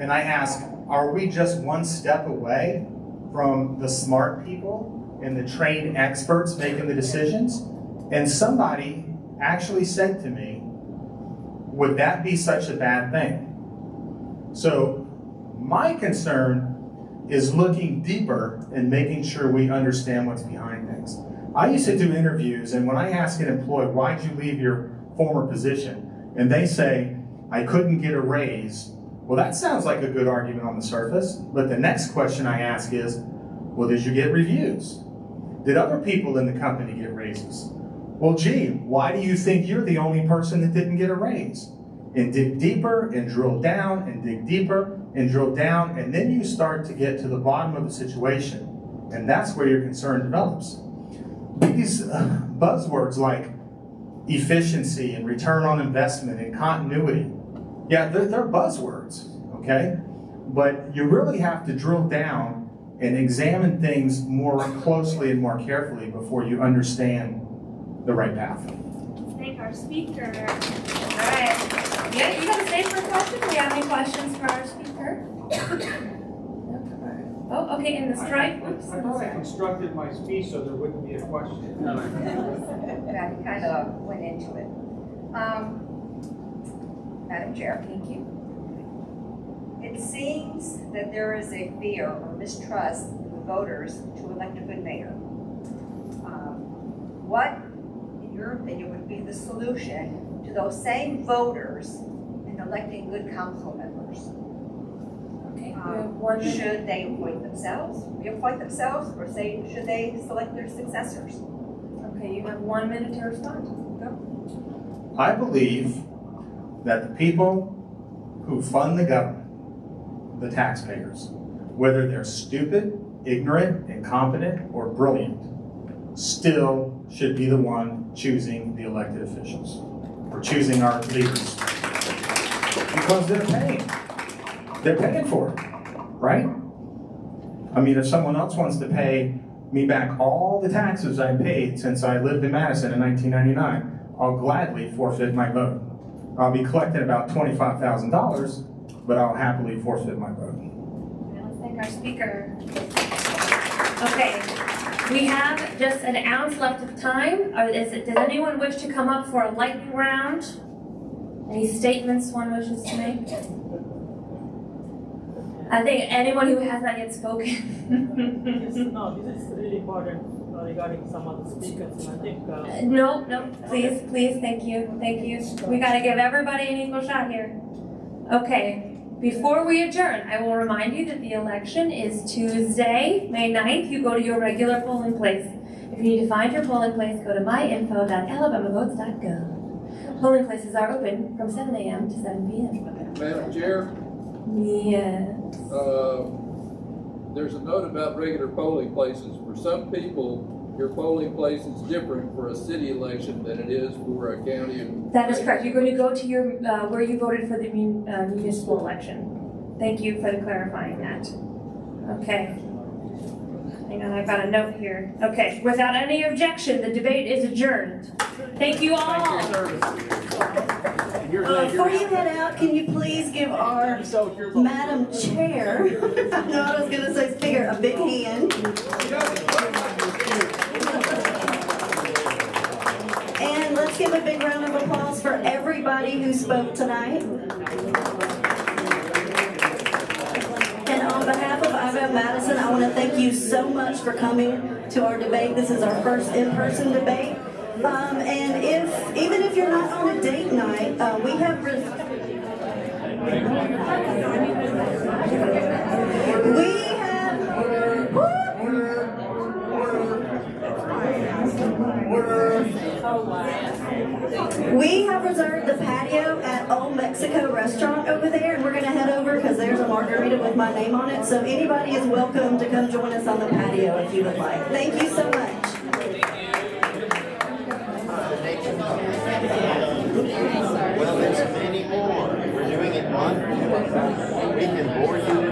[SPEAKER 18] And I ask, are we just one step away from the smart people and the trained experts making the decisions? And somebody actually said to me, would that be such a bad thing? So my concern is looking deeper and making sure we understand what's behind things. I used to do interviews, and when I ask an employee, why'd you leave your former position? And they say, I couldn't get a raise. Well, that sounds like a good argument on the surface, but the next question I ask is, well, did you get reviews? Did other people in the company get raises? Well, gee, why do you think you're the only person that didn't get a raise? And dig deeper and drill down and dig deeper and drill down, and then you start to get to the bottom of the situation. And that's where your concern develops. These buzzwords like efficiency and return on investment and continuity, yeah, they're buzzwords, okay? But you really have to drill down and examine things more closely and more carefully before you understand
[SPEAKER 7] the right path.
[SPEAKER 1] Thank our speaker. All right. Yeah, you gotta stay for a question. Do we have any questions for our speaker? Oh, okay, in the stripe. Oops.
[SPEAKER 10] I thought I constructed my speech so there wouldn't be a question.
[SPEAKER 19] That kind of went into it. Madam Chair. Thank you. It seems that there is a fear or mistrust in voters to elect a good mayor. What, in your opinion, would be the solution to those same voters in electing good council members? Should they appoint themselves, reappoint themselves, or should they select their successors?
[SPEAKER 1] Okay, you have 1 minute to respond. Go.
[SPEAKER 7] I believe that the people who fund the government, the taxpayers, whether they're stupid, ignorant, incompetent, or brilliant, still should be the one choosing the elected officials, or choosing our leaders. Because they're paying. They're paying for it, right? I mean, if someone else wants to pay me back all the taxes I paid since I lived in Madison in 1999, I'll gladly forfeit my vote. I'll be collecting about $25,000, but I'll happily forfeit my vote.
[SPEAKER 1] Let's thank our speaker. Okay, we have just an ounce left of time. Does anyone wish to come up for a lightning round? Any statements one wishes to make? I think anyone who has not yet spoken.
[SPEAKER 24] No, this is really important regarding some of the speakers. I think.
[SPEAKER 1] No, please, thank you. We got to give everybody an equal shot here. Okay. Before we adjourn, I will remind you that the election is Tuesday, May 9th. You go to your regular polling place. If you need to find your polling place, go to myinfo.alabamavotes.gov. Polling places are open from 7 a.m. to 7 p.m.
[SPEAKER 21] Madam Chair?
[SPEAKER 1] Yes.
[SPEAKER 21] There's a note about regular polling places. For some people, your polling place is different for a city election than it is for a county.
[SPEAKER 1] That is correct. You're going to go to your where you voted for the municipal election. Thank you for clarifying that. Okay. Hang on, I've got a note here. Okay. Without any objection, the debate is adjourned. Thank you all.
[SPEAKER 25] Before you head out, can you please give our Madam Chair, I know I was going to say Speaker, a big hand. And let's give a big round of applause for everybody who spoke tonight. And on behalf of IVO Madison, I want to thank you so much for coming to our debate. This is our first in-person debate. And even if you're not on a date night, we have reserved the patio at Old Mexico Restaurant over there, and we're going to head over because there's a margarita with my name on it. So anybody is welcome to come join us on the patio if you would like. Thank you so much.
[SPEAKER 26] Well, there's many more. We're doing it one. We can bore you